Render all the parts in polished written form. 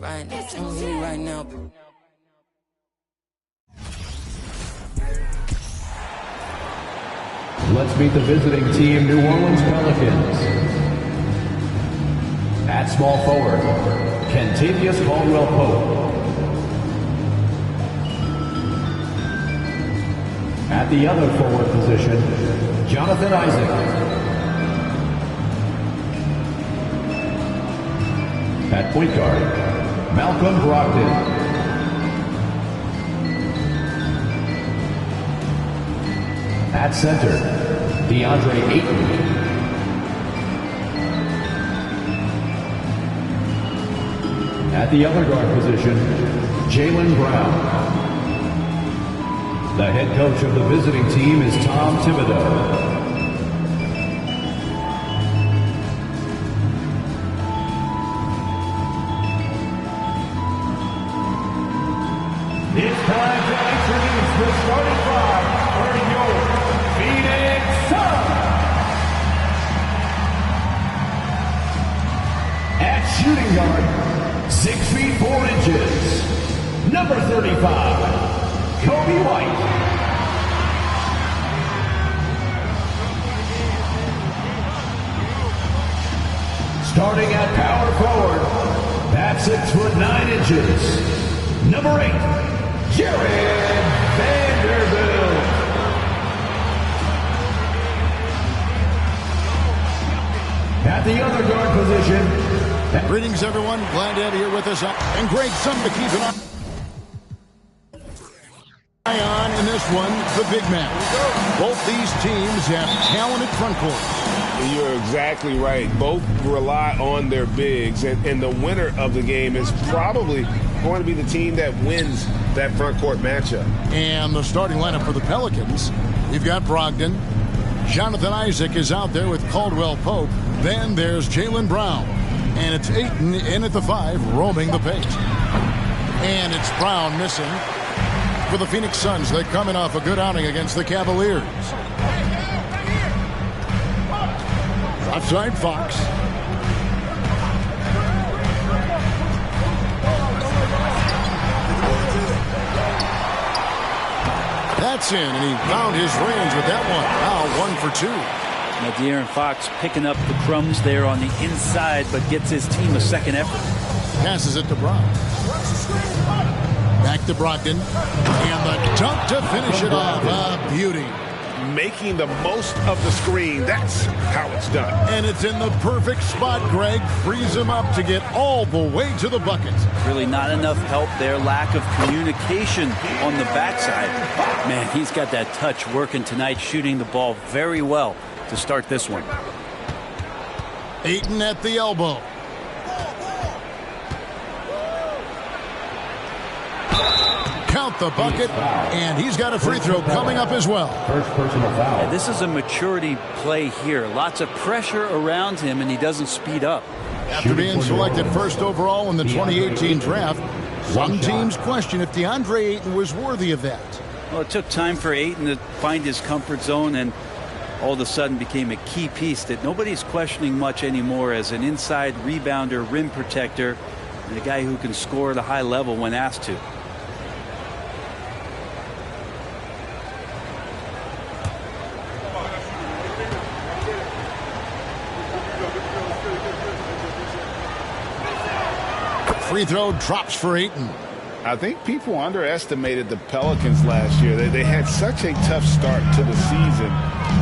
Right now. Let's meet the visiting team, New Orleans Pelicans. At small forward, Kentavious Caldwell-Pope. At the other forward position, Jonathan Isaac. At point guard, Malcolm Brogdon. At center, DeAndre Ayton. At the other guard position, Jaylen Brown. The head coach of the visiting team is Tom Thibodeau. It's time to introduce the starting five for your Phoenix Suns. At shooting guard, 6 feet 4 inches, number 35, Kobe White. Starting at power forward, at 6 foot 9 inches, number 8, Jared Vanderbilt. At the other guard position. Greetings, everyone. Glad to have you here with us. And great, something to keep an eye on in this one, the big man. Both these teams have talented front courts. You're exactly right. Both rely on their bigs, and the winner of the game is probably going to be the team that wins that front court matchup. And the starting lineup for the Pelicans, you've got Brogdon. Jonathan Isaac is out there with Caldwell-Pope. Then there's Jaylen Brown. And it's Ayton in at the 5, roaming the paint. And it's Brown missing for the Phoenix Suns. They're coming off a good outing against the Cavaliers. Outside Fox. That's in, and he found his range with that one. Now 1 for 2. Now De'Aaron Fox picking up the crumbs there on the inside, but gets his team a second effort. Passes it to Brown. Back to Brogdon. And the dunk to finish it off. A beauty. Making the most of the screen. That's how it's done. And it's in the perfect spot, Greg. Frees him up to get all the way to the bucket. Really not enough help there. Lack of communication on the backside. Man, he's got that touch working tonight, shooting the ball very well to start this one. Ayton at the elbow. Count the bucket, and he's got a free throw coming up as well. First personal foul. Yeah, this is a maturity play here. Lots of pressure around him, and he doesn't speed up. After being selected first overall in the 2018 draft, some teams question if DeAndre Ayton was worthy of that. Well, it took time for Ayton to find his comfort zone, and all of a sudden became a key piece that nobody's questioning much anymore as an inside rebounder, rim protector, and a guy who can score at a high level when asked to. Free throw drops for Ayton. I think people underestimated the Pelicans last year. They had such a tough start to the season,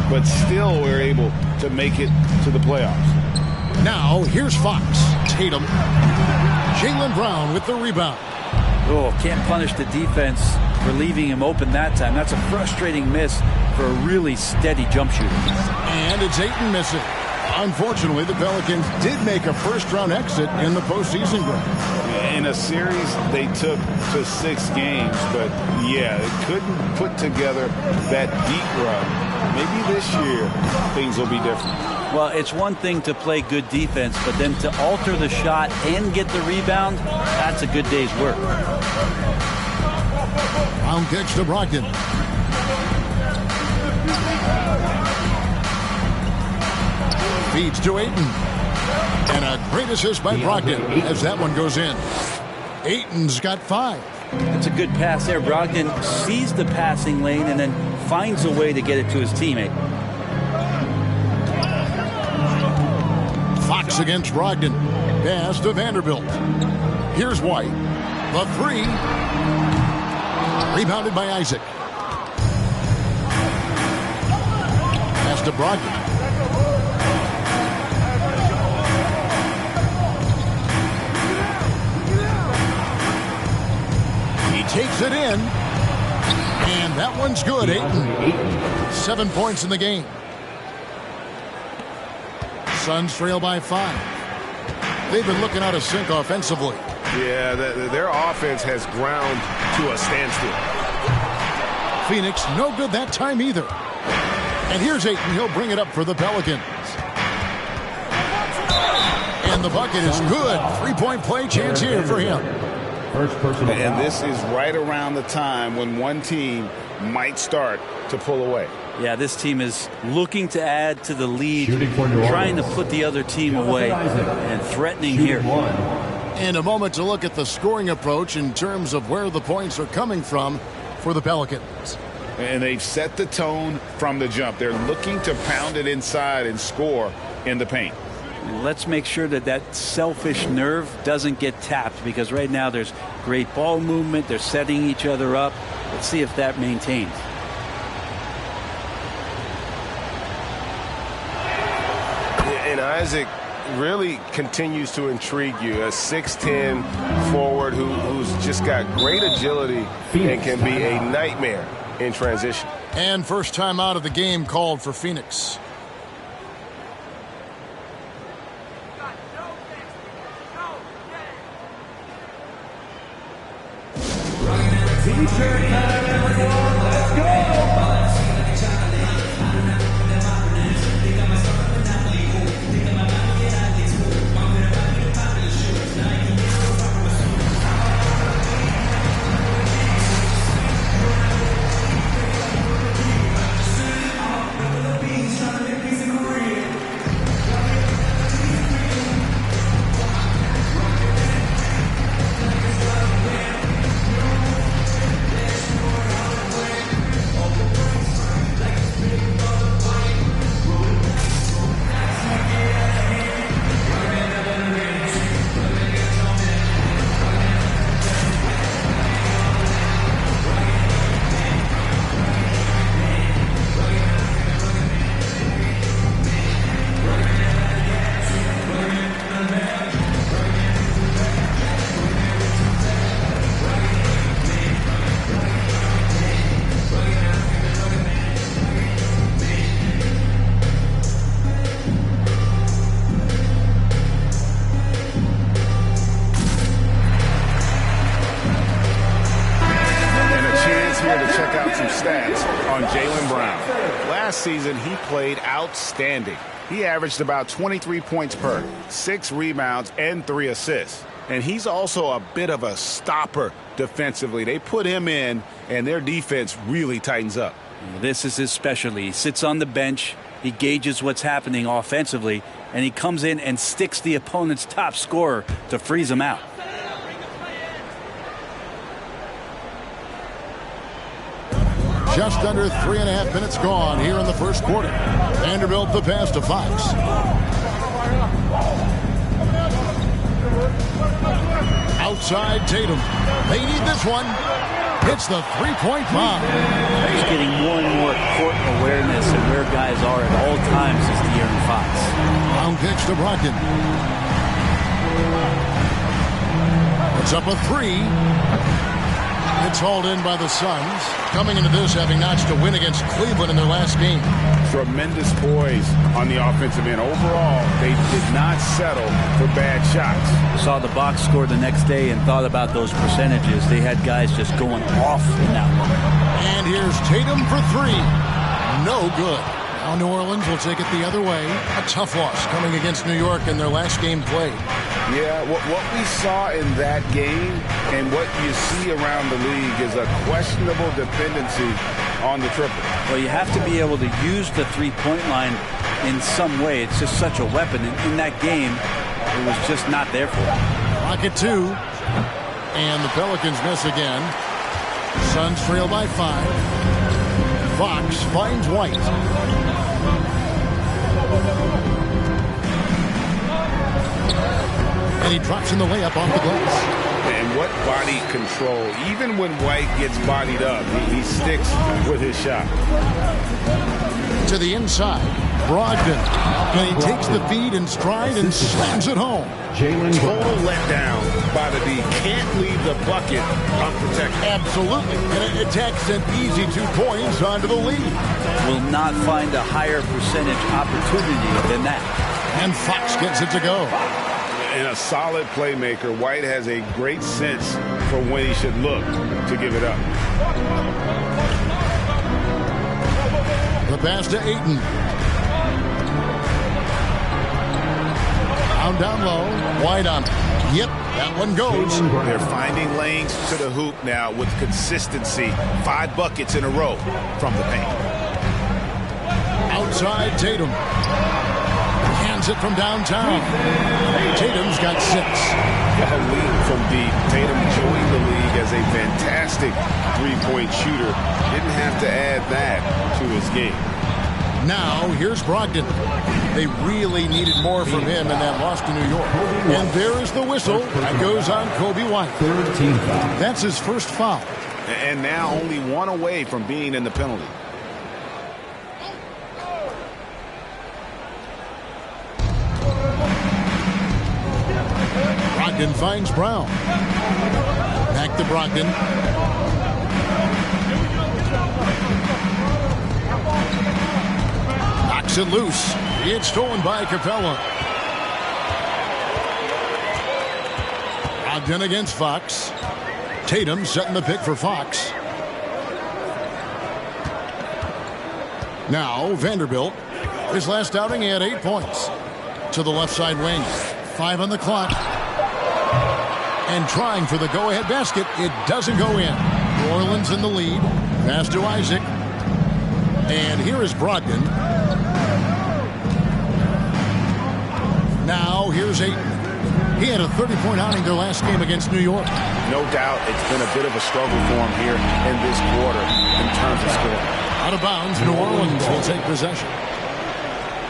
but still were able to make it to the playoffs. Now, here's Fox. Tatum. Jaylen Brown with the rebound. Oh, can't punish the defense for leaving him open that time. That's a frustrating miss for a really steady jump shooter. And it's Ayton missing. Unfortunately, the Pelicans did make a first-round exit in the postseason, Greg. In a series they took to 6 games, but yeah, it couldn't put together that deep run. Maybe this year things will be different. Well, it's one thing to play good defense, but then to alter the shot and get the rebound, that's a good day's work. Brown kicks to Brogdon. Feeds to Ayton. And a great assist by Brogdon as that one goes in. Ayton's got 5. It's a good pass there. Brogdon sees the passing lane and then finds a way to get it to his teammate. Fox against Brogdon. Pass to Vanderbilt. Here's White. The 3. Rebounded by Isaac. Pass to Brogdon. He takes it in. And that one's good. Ayton. 7 points in the game. Suns trail by 5. They've been looking out of sync offensively. Yeah, their offense has ground to a standstill. Phoenix, no good that time either. And here's Ayton. He'll bring it up for the Pelicans. And the bucket is good. 3-point play chance here for him. First personal And foul. this is right around the time when one team might start to pull away. Yeah, this team is looking to add to the lead, Shooting for New trying to Orleans. put the other team away, and threatening here. Shooting 1. In a moment to look at the scoring approach in terms of where the points are coming from for the Pelicans. And they've set the tone from the jump. They're looking to pound it inside and score in the paint. Let's make sure that that selfish nerve doesn't get tapped, because right now there's great ball movement. They're setting each other up. Let's see if that maintains. And Isaac really continues to intrigue you. A 6'10 forward who's just got great agility and can be a nightmare in transition. And first time out of the game called for Phoenix. Last season, he played outstanding. He averaged about 23 points per, 6 rebounds, and 3 assists. And he's also a bit of a stopper defensively. They put him in, and their defense really tightens up. This is his specialty. He sits on the bench, he gauges what's happening offensively, and he comes in and sticks the opponent's top scorer to freeze him out. Just under 3.5 minutes gone here in the first quarter. Vanderbilt the pass to Fox. Outside Tatum. They need this one. Hits the three-point bomb. He's getting more and more court awareness and where guys are at all times as De'Aaron Fox. Long pitch to Brogdon. It's up a 3. It's hauled in by the Suns. Coming into this, having notched a win against Cleveland in their last game. Tremendous poise on the offensive end. Overall, they did not settle for bad shots. Saw the box score the next day and thought about those percentages. They had guys just going off in that one. And here's Tatum for 3. No good. Now New Orleans will take it the other way. A tough loss coming against New York in their last game played. Yeah, what we saw in that game and what you see around the league is a questionable dependency on the triple. Well, you have to be able to use the three-point line in some way. It's just such a weapon. In that game, it was just not there for him. Rocket 2. And the Pelicans miss again. Suns trail by 5. Fox finds White. And he drops in the layup off the glass. And what body control. Even when White gets bodied up, he sticks with his shot. To the inside, Brogdon. And he takes the feed in stride and slams it home. Total letdown by the D. Can't leave the bucket unprotected. Absolutely. And it attacks an easy 2 points onto the lead. Will not find a higher percentage opportunity than that. And Fox gets it to go. And a solid playmaker, White has a great sense for when he should look to give it up. The pass to Ayton. Down low. White on. Yep, that one goes. They're finding lanes to the hoop now with consistency. 5 buckets in a row from the paint. Outside Tatum. Hands it from downtown. Tatum's got 6. A lead from deep. Tatum joined the league as a fantastic three-point shooter. Didn't have to add that to his game. Now, here's Brogdon. They really needed more from him in that loss to New York. And there is the whistle. That goes on Kobe White. That's his first foul. And now only 1 away from being in the penalty. Brogdon finds Brown. Back to Brogdon. Knocks it loose. It's stolen by Capella. Brogdon against Fox. Tatum setting the pick for Fox. Now Vanderbilt. His last outing, he had 8 points. To the left side wing. 5 on the clock. And trying for the go-ahead basket. It doesn't go in. New Orleans in the lead. Pass to Isaac. And here is Brogdon. Now here's Ayton. He had a 30-point outing their last game against New York. No doubt it's been a bit of a struggle for him here in this quarter in terms of scoring. Out of bounds, New Orleans will take possession.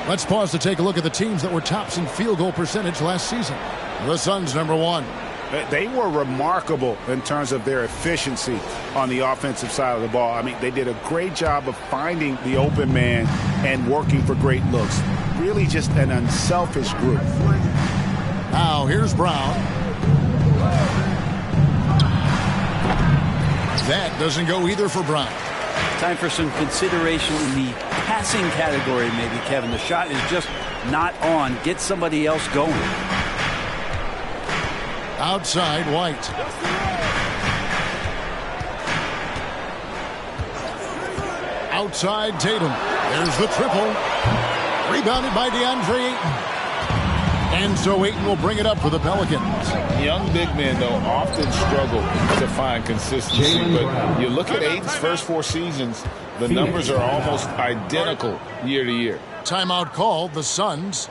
Let's pause to take a look at the teams that were tops in field goal percentage last season. The Suns, number 1. They were remarkable in terms of their efficiency on the offensive side of the ball. I mean, they did a great job of finding the open man and working for great looks. Really just an unselfish group. Now, here's Brown. That doesn't go either for Brown. Time for some consideration in the passing category, maybe, Kevin. The shot is just not on. Get somebody else going. Outside, White. Outside, Tatum. There's the triple. Rebounded by DeAndre Ayton. And so Ayton will bring it up for the Pelicans. Young big men, though, often struggle to find consistency. But you look at Ayton's first 4 seasons, the numbers are almost identical year to year. Timeout called, the Suns.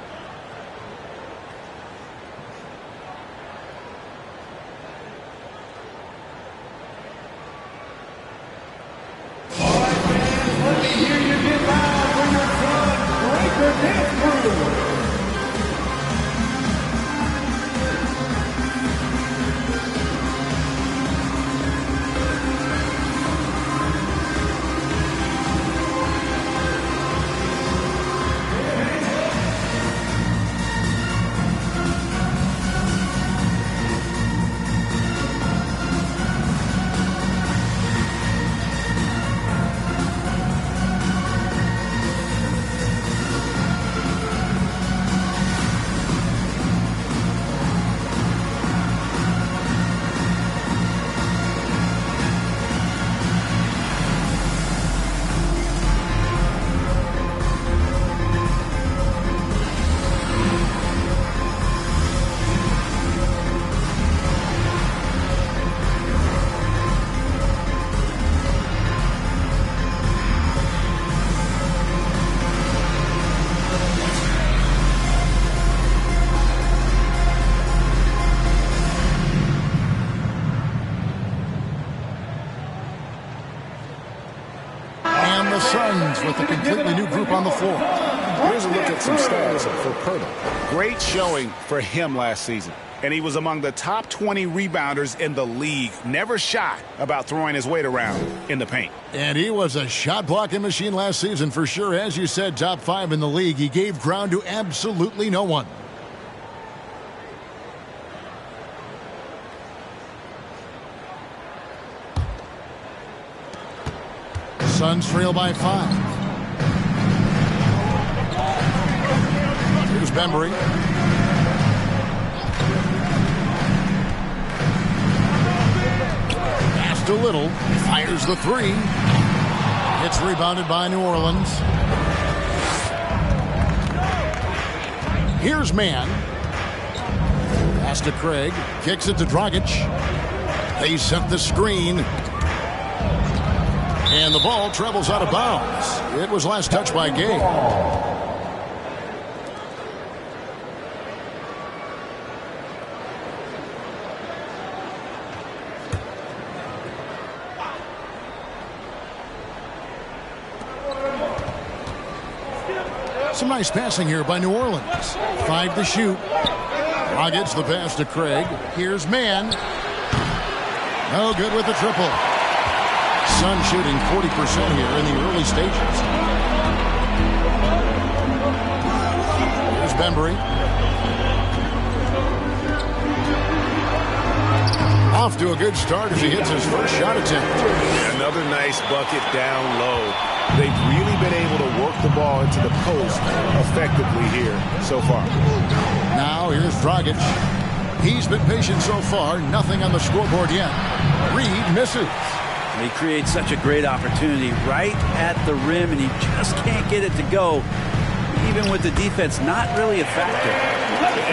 Suns with a completely new group on the floor. Here's a look at some stats for Pirtle. Great showing for him last season. And he was among the top 20 rebounders in the league. Never shy about throwing his weight around in the paint. And he was a shot blocking machine last season for sure. As you said, top 5 in the league. He gave ground to absolutely no one. Suns trail by 5. Here's Bembry. Passed a little. Fires the 3. It's rebounded by New Orleans. Here's Mann. Pass to Craig. Kicks it to Dragic. They set the screen. And the ball travels out of bounds. It was last touched by Gay. Some nice passing here by New Orleans. 5 to shoot. Dragic the pass to Craig. Here's Mann. No good with the triple. Sun shooting 40% here in the early stages. Here's Bembry. Off to a good start as he hits his first shot attempt. Another nice bucket down low. They've really been able to work the ball into the post effectively here so far. Now here's Dragic. He's been patient so far. Nothing on the scoreboard yet. Reed misses. He creates such a great opportunity right at the rim, and he just can't get it to go. Even with the defense not really a factor.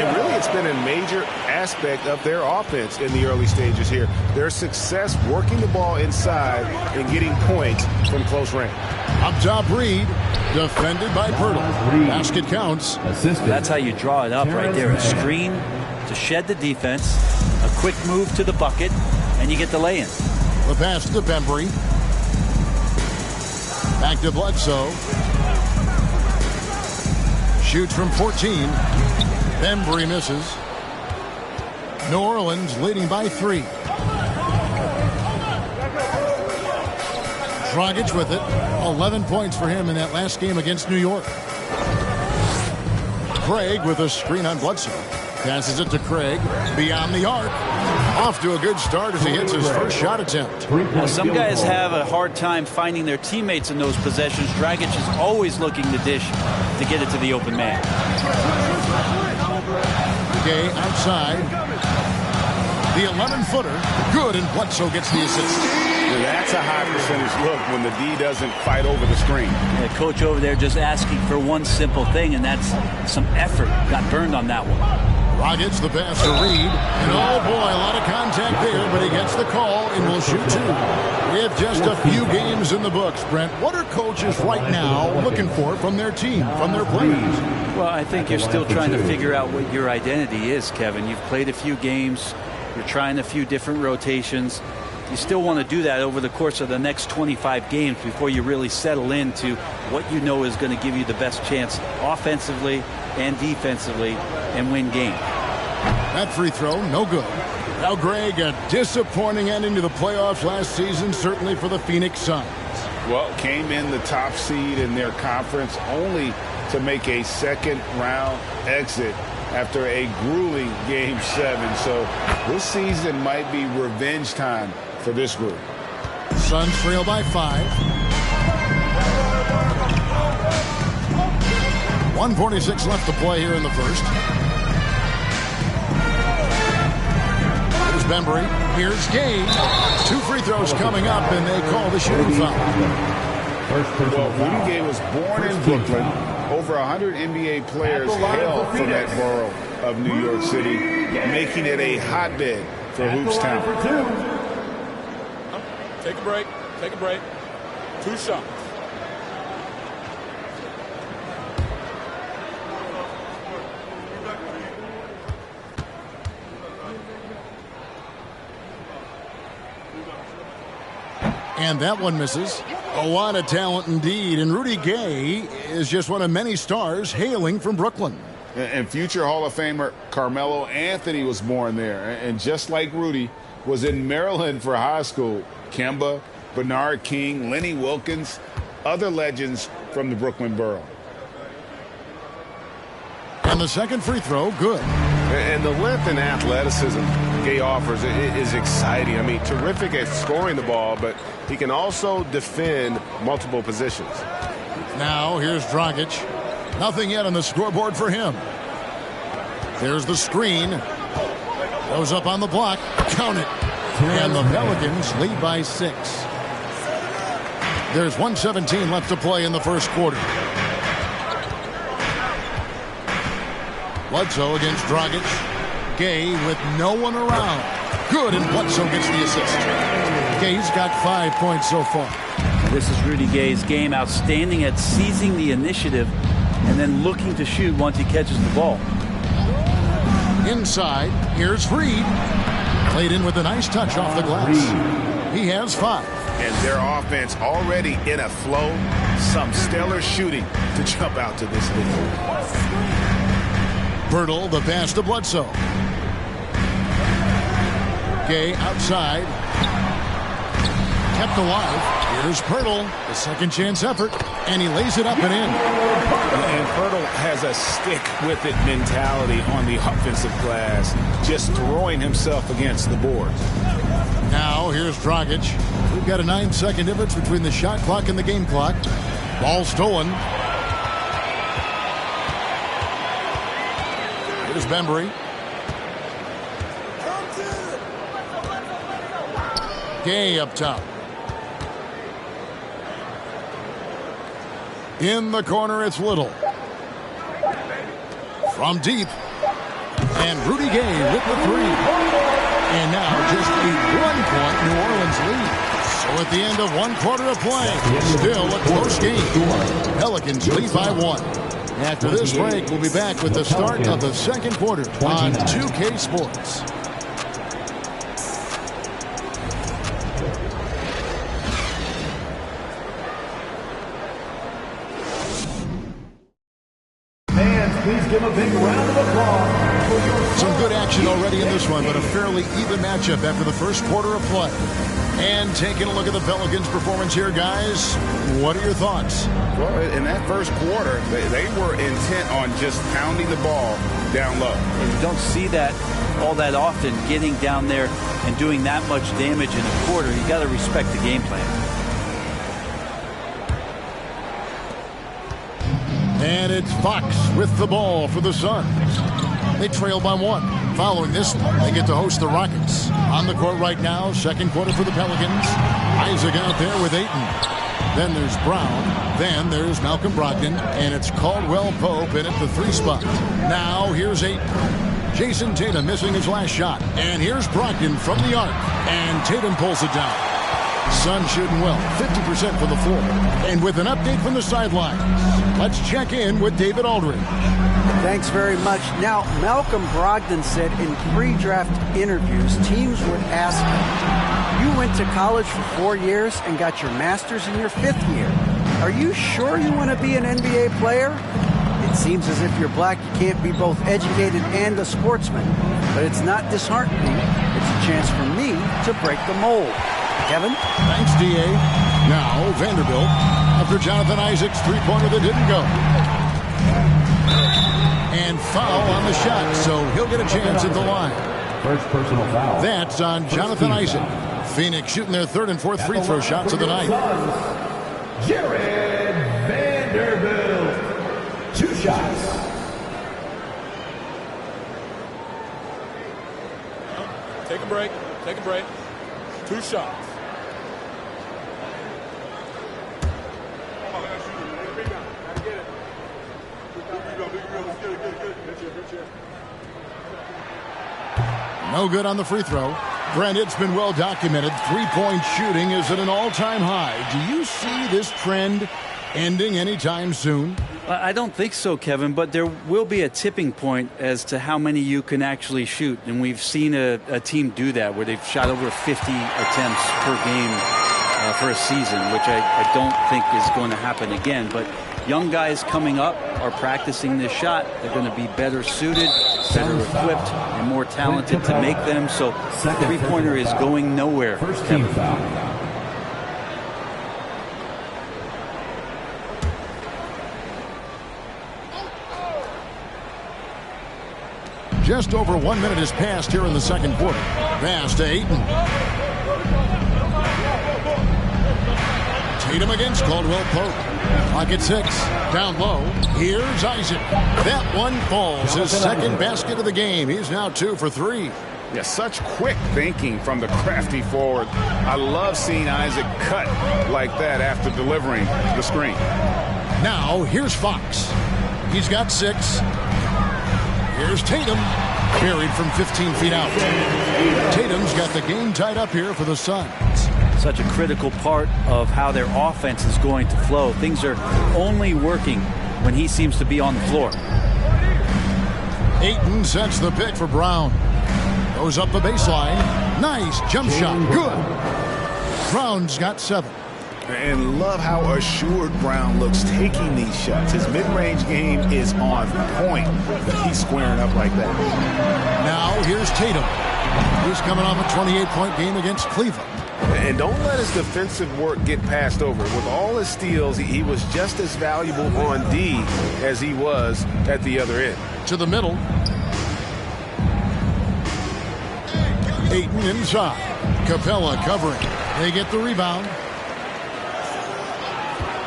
And really, it's been a major aspect of their offense in the early stages here. Their success working the ball inside and getting points from close range. Up top, Reed. Defended by Pirtle. Basket counts. That's how you draw it up right there. A screen to shed the defense. A quick move to the bucket, and you get the lay-in. The pass to Bembry. Back to Bledsoe. Shoots from 14. Bembry misses. New Orleans leading by 3. Dragic with it. 11 points for him in that last game against New York. Craig with a screen on Bledsoe. Passes it to Craig. Beyond the arc. Off to a good start as he hits his first shot attempt. Now, some guys have a hard time finding their teammates in those possessions. Dragic is always looking to dish to get it to the open man. Gay outside. The 11-footer. Good, and Bledsoe gets the assist. That's a high percentage look when the D doesn't fight over the screen. The coach over there just asking for one simple thing, and that's some effort. Got burned on that one. Dragic the pass to Reed. And oh boy, a lot of contact there, but he gets the call and will shoot 2. With just a few games in the books, Brent, what are coaches right now looking for from their team, from their players? Well, I think you're still trying to figure out what your identity is, Kevin. You've played a few games. You're trying a few different rotations. You still want to do that over the course of the next 25 games before you really settle into what you know is going to give you the best chance offensively and defensively and win games. That free throw, no good. Now, Greg, a disappointing ending to the playoffs last season, certainly for the Phoenix Suns. Well, came in the top seed in their conference only to make a second-round exit after a grueling Game 7. So this season might be revenge time for this group. Suns trail by 5. 1:46 left to play here in the first. Here's Bembry. Here's Gay. 2 free throws coming up, and they call the shooting foul. Well, Rudy Gay was born in Brooklyn. Over 100 NBA players hail from that borough of New York City, making it a hotbed for hoops town. Take a break. Take a break. 2 shots. And that one misses. A lot of talent indeed. And Rudy Gay is just one of many stars hailing from Brooklyn. And future Hall of Famer Carmelo Anthony was born there. And just like Rudy, was in Maryland for high school. Kemba, Bernard King, Lenny Wilkins, other legends from the Brooklyn borough. And the second free throw, good. And the length and athleticism Gay offers is exciting. I mean, terrific at scoring the ball, but he can also defend multiple positions. Now here's Dragic. Nothing yet on the scoreboard for him. There's the screen. Goes up on the block. Count it. And the Pelicans lead by 6. There's 1:17 left to play in the first quarter. Bledsoe against Dragic. Gay with no one around. Good, and Bledsoe gets the assist. Gay's got 5 points so far. This is Rudy Gay's game. Outstanding at seizing the initiative and then looking to shoot once he catches the ball. Inside, here's Reed. Played in with a nice touch off the glass. He has 5. And their offense already in a flow. Some stellar shooting to jump out to this lead. Birtle, the pass to Bledsoe. Gay outside. Kept alive. Here's Pirtle, the second chance effort, and he lays it up and in. And Pirtle has a stick-with-it mentality on the offensive glass, just throwing himself against the boards. Now here's Dragic. We've got a 9-second difference between the shot clock and the game clock. Ball stolen. Here's Bembry. Gay up top. In the corner, it's Little. From deep. And Rudy Gay with the 3. And now just a 1-point New Orleans lead. So at the end of 1 quarter of play, still a close game. Pelicans lead by 1. After this break, we'll be back with the start of the second quarter on 2K Sports. Please give a big round of applause. Some good action already in this one, but a fairly even matchup after the first quarter of play. And taking a look at the Pelicans' performance here, guys, what are your thoughts? Well, in that first quarter, they were intent on just pounding the ball down low. And you don't see that all that often, getting down there and doing that much damage in a quarter. You got to respect the game plan. And it's Fox with the ball for the Suns. They trail by 1. Following this one, they get to host the Rockets. On the court right now, second quarter for the Pelicans. Isaac out there with Ayton. Then there's Brown. Then there's Malcolm Brogdon. And it's Caldwell Pope in at the 3 spot. Now here's Ayton. Jason Tatum missing his last shot. And here's Brogdon from the arc. And Tatum pulls it down. Suns shooting well, 50% from the floor. And with an update from the sidelines, let's check in with David Aldridge. Thanks very much. Now, Malcolm Brogdon said in pre-draft interviews, teams would ask him, you went to college for 4 years and got your master's in your 5th year. Are you sure you want to be an NBA player? It seems as if you're black, you can't be both educated and a sportsman. But it's not disheartening. It's a chance for me to break the mold. Kevin? Thanks, D.A. Now, Vanderbilt, after Jonathan Isaac's three-pointer that didn't go. And foul on the shot, so he'll get a chance at the line. First personal foul. That's on Jonathan Isaac. Phoenix shooting their 3rd and 4th free throw shots of the night. Jared Vanderbilt. 2 shots. Take a break. Take a break. 2 shots. No good on the free throw. Brent, it's been well documented. 3-point shooting is at an all-time high. Do you see this trend ending anytime soon? I don't think so, Kevin, but there will be a tipping point as to how many you can actually shoot. And we've seen a team do that where they've shot over 50 attempts per game for a season, which I don't think is going to happen again. But young guys coming up are practicing this shot. They're going to be better suited, better equipped, and more talented to make them. So three-pointer is going nowhere. First team foul. Just over 1 minute has passed here in the second quarter. Pass to Ayton. Tatum against Caldwell Pope. Pocket 6. Down low. Here's Isaac. That one falls. His second basket of the game. He's now 2 for 3. Yeah, such quick thinking from the crafty forward. I love seeing Isaac cut like that after delivering the screen. Now, here's Fox. He's got 6. Here's Tatum. Buried from 15 feet out. Tatum's got the game tied up here for the Suns. Such a critical part of how their offense is going to flow. Things are only working when he seems to be on the floor. Ayton sets the pick for Brown. Goes up the baseline. Nice jump shot. Good. Brown's got 7. And love how assured Brown looks taking these shots. His mid-range game is on point, but he's squaring up like that. Now here's Tatum. He's coming off a 28-point game against Cleveland. And don't let his defensive work get passed over. With all his steals, he was just as valuable on D as he was at the other end. To the middle. Ayton inside. Capella covering. They get the rebound.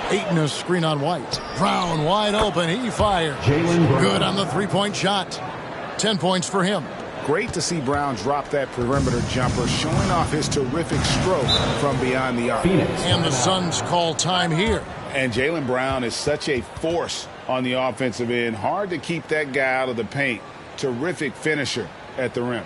Ayton a screen on White. Brown wide open. He fired. Good on the three-point shot. 10 points for him. Great to see Brown drop that perimeter jumper, showing off his terrific stroke from beyond the arc. And the Suns call time here. And Jaylen Brown is such a force on the offensive end. Hard to keep that guy out of the paint. Terrific finisher at the rim.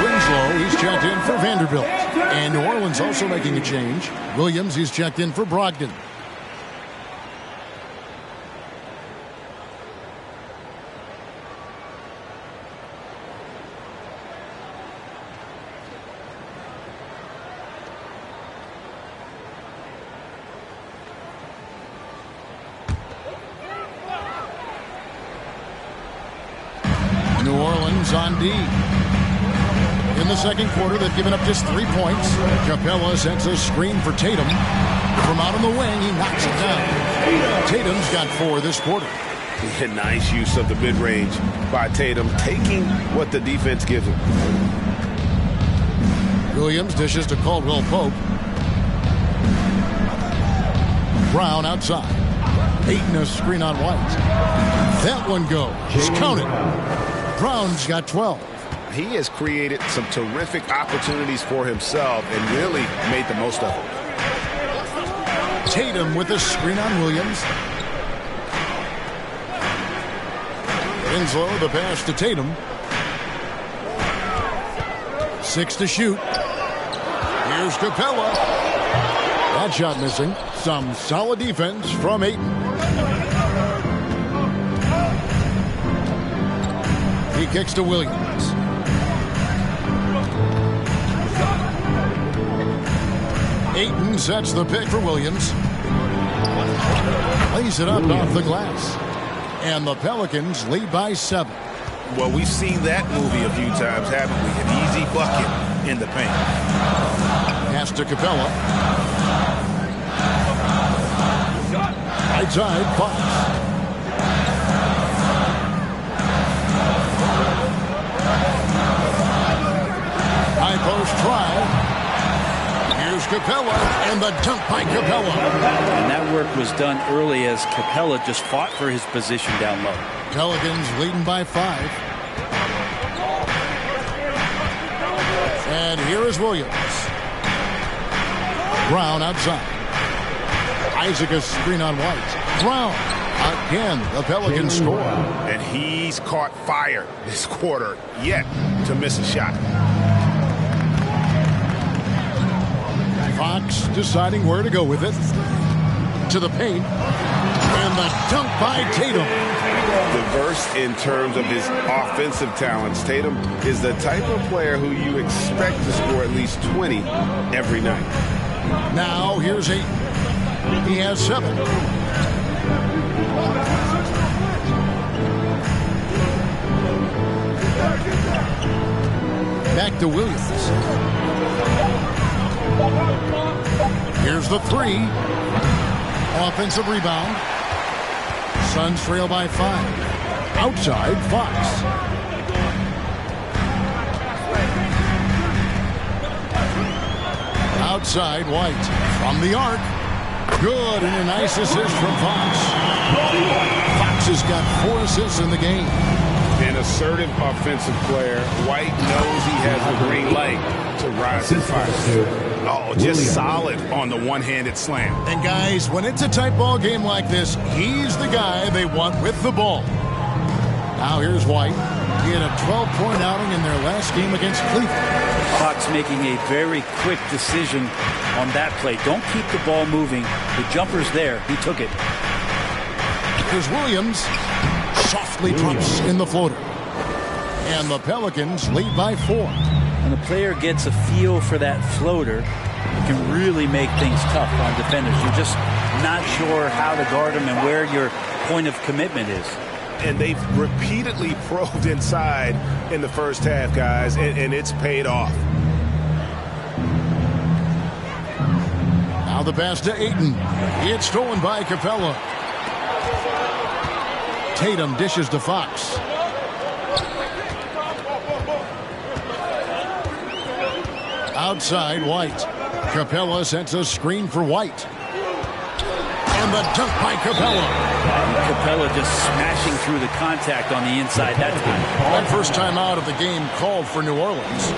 Winslow, he's checked in for Vanderbilt. And New Orleans also making a change. Williams, he's checked in for Brogdon. New Orleans on D. In the second quarter, they've given up just 3 points. Capella sets a screen for Tatum. From out on the wing, he knocks it down. Tatum's got 4 this quarter. Yeah, nice use of the mid-range by Tatum, taking what the defense gives him. Williams dishes to Caldwell Pope. Brown outside. Ayton a screen on White. That one goes. Counted. Brown's got 12. He has created some terrific opportunities for himself and really made the most of it. Tatum with a screen on Williams. Winslow, the pass to Tatum. 6 to shoot. Here's Capella. That shot missing. Some solid defense from Ayton. He kicks to Williams. Ayton sets the pick for Williams. Lays it up off the glass. And the Pelicans lead by 7. Well, we've seen that movie a few times, haven't we? An easy bucket in the paint. Pass to Capella. Right side, Fox. High post try. Here's Capella, and the dunk by Capella. And that work was done early as Capella just fought for his position down low. Pelicans leading by 5. And here is Williams. Brown outside. Isaac a screen on White. Brown. Again, the Pelicans score. And he's caught fire this quarter yet to miss a shot. Fox deciding where to go with it. To the paint. And the dunk by Tatum. Diverse in terms of his offensive talents. Tatum is the type of player who you expect to score at least 20 every night. Now here's Ayton. He has 7. Back to Williams. Here's the 3. Offensive rebound. Suns trail by 5. Outside, Fox. Outside, White. From the arc. Good, and a nice assist from Fox. Fox has got 4 assists in the game. An assertive offensive player. White knows he has the green light to rise to fire. Oh, just solid on the one-handed slam. And guys, when it's a tight ball game like this, he's the guy they want with the ball. Now here's White. He had a 12-point outing in their last game against Cleveland. Fox making a very quick decision on that play. Don't keep the ball moving. The jumper's there. He took it. Here's Williams. Softly drops in the floater. And the Pelicans lead by 4. When a player gets a feel for that floater, it can really make things tough on defenders. You're just not sure how to guard them and where your point of commitment is. And they've repeatedly probed inside in the first half, guys, and it's paid off. Now the pass to Ayton. It's stolen by Capella. Tatum dishes to Fox. Outside, White. Capella sets a screen for White. And the dunk by Capella. Capella just smashing through the contact on the inside that time. That first time out of the game called for New Orleans.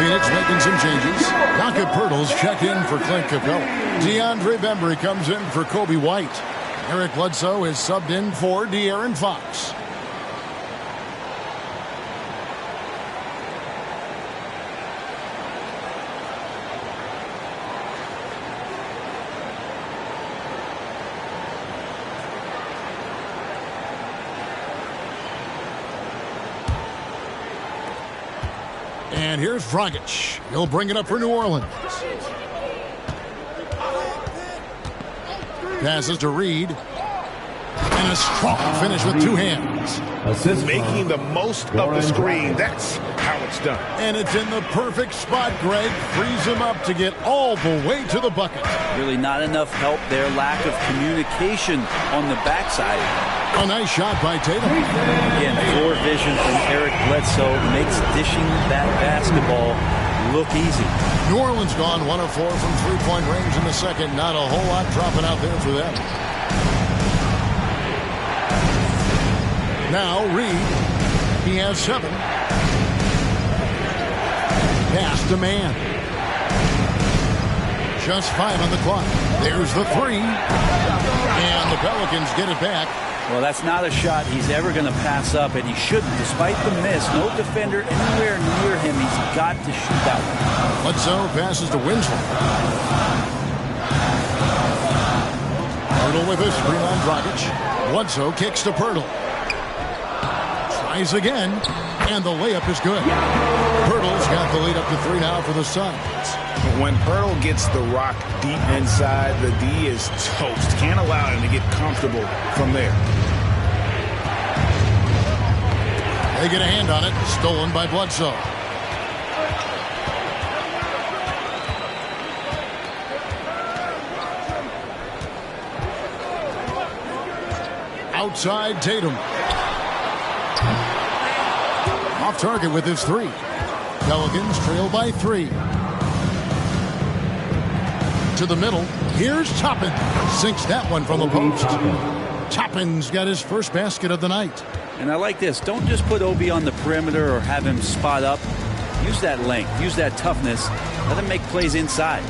Phoenix making some changes. Donovan Pirtles check in for Clint Capella. DeAndre Bembry comes in for Kobe White. Eric Bledsoe is subbed in for De'Aaron Fox. And here's Dragic. He'll bring it up for New Orleans. Passes to Reed. And a strong finish with two hands. Assist Making the most of the screen. That's how it's done. And it's in the perfect spot, Greg. Frees him up to get all the way to the bucket. Really not enough help there. Lack of communication on the backside. A nice shot by Tatum. Again, floor vision from Eric Bledsoe makes dishing that basketball look easy. New Orleans gone 1 of 4 from three-point range in the second. Not a whole lot dropping out there for them. Now Reed. He has 7. Pass to man. Just 5 on the clock. There's the 3. And the Pelicans get it back. Well, that's not a shot he's ever going to pass up, and he shouldn't. Despite the miss, no defender anywhere near him. He's got to shoot that one. Bledsoe passes to Winslow. Pirtle with a screen on Dragic. Bledsoe kicks to Pirtle. Tries again, and the layup is good. Pirtle's got the lead up to 3 now for the Suns. When Pirtle gets the rock deep inside, the D is toast. Can't allow him to get comfortable from there. They get a hand on it. Stolen by Bledsoe. Outside Tatum. Off target with his 3. Pelicans trail by 3. To the middle. Here's Toppin. Sinks that one from the post. Toppin's got his first basket of the night. And I like this. Don't just put Obi on the perimeter or have him spot up. Use that length. Use that toughness. Let him make plays inside.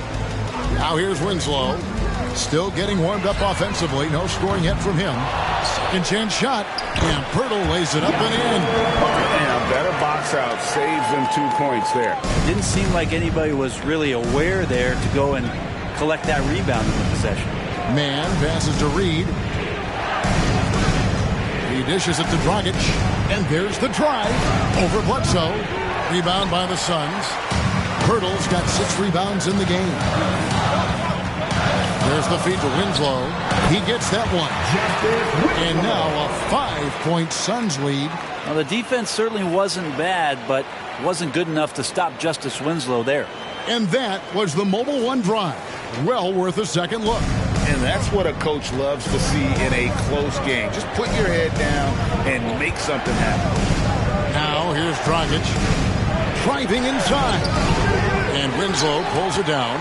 Now here's Winslow. Still getting warmed up offensively. No scoring yet from him. Second chance shot. And Pirtle lays it up and in. And a better box out saves them 2 points there. Didn't seem like anybody was really aware there to go and collect that rebound in the possession. Man passes to Reed. He dishes it to Dragic. And there's the drive over Bledsoe. Rebound by the Suns. Pirtle's got 6 rebounds in the game. There's the feed to Winslow. He gets that one. And now a 5-point Suns lead. Well, the defense certainly wasn't bad, but wasn't good enough to stop Justice Winslow there. And that was the Mobile One drive. Well worth a second look. And that's what a coach loves to see in a close game. Just put your head down and make something happen. Now here's Dragic. Driving inside. And Winslow pulls it down.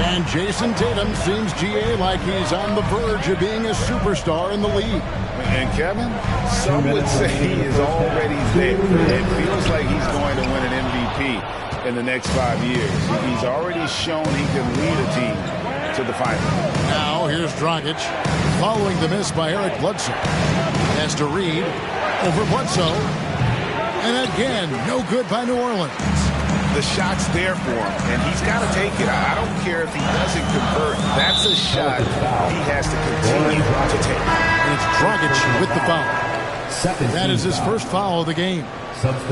And Jason Tatum seems, GA, like he's on the verge of being a superstar in the league. And Kevin, some would say he is already there. It feels like he's going to win an MVP in the next 5 years. He's already shown he can lead a team to the final. Now here's Dragic following the miss by Eric Bledsoe. Has to Reed over Bledsoe. And again, no good by New Orleans. The shot's there for him, and he's got to take it. I don't care if he doesn't convert. That's a shot he has to continue to take. And it's Dragic with the foul. That is his first foul of the game.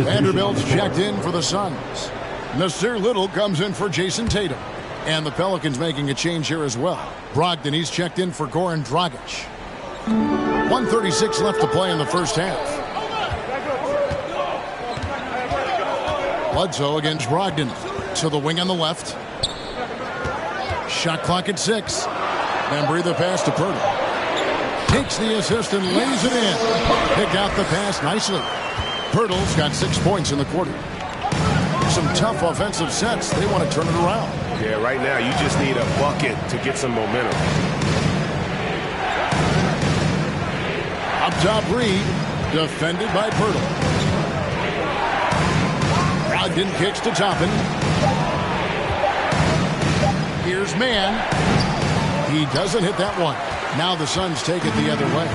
Vanderbilt's checked in for the Suns. Nasir Little comes in for Jason Tatum. And the Pelicans making a change here as well. Brogdon, he's checked in for Goran Dragic. 1:36 left to play in the first half. Bledsoe against Brogdon. To the wing on the left. Shot clock at 6. Membry the pass to Pirtle. Takes the assist and lays it in. Picked out the pass nicely. Pirtle's got 6 points in the quarter. Some tough offensive sets. They want to turn it around. Yeah, right now you just need a bucket to get some momentum. Up top, Reed. Defended by Pirtle. Brogdon kicks to Toppin. Here's Man. He doesn't hit that one. Now the Suns take it the other way.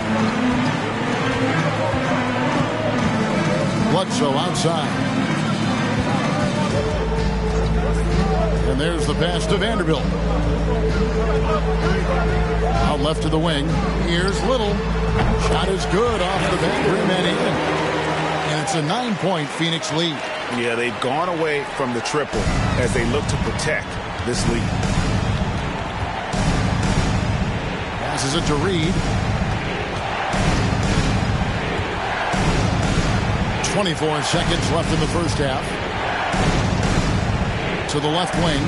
Bledsoe outside. And there's the pass to Vanderbilt. Out left to the wing. Here's Little. Shot is good off the back rim and in. And it's a 9-point Phoenix lead. Yeah, they've gone away from the triple as they look to protect this lead. Passes it to Reed. 24 seconds left in the first half. To the left wing.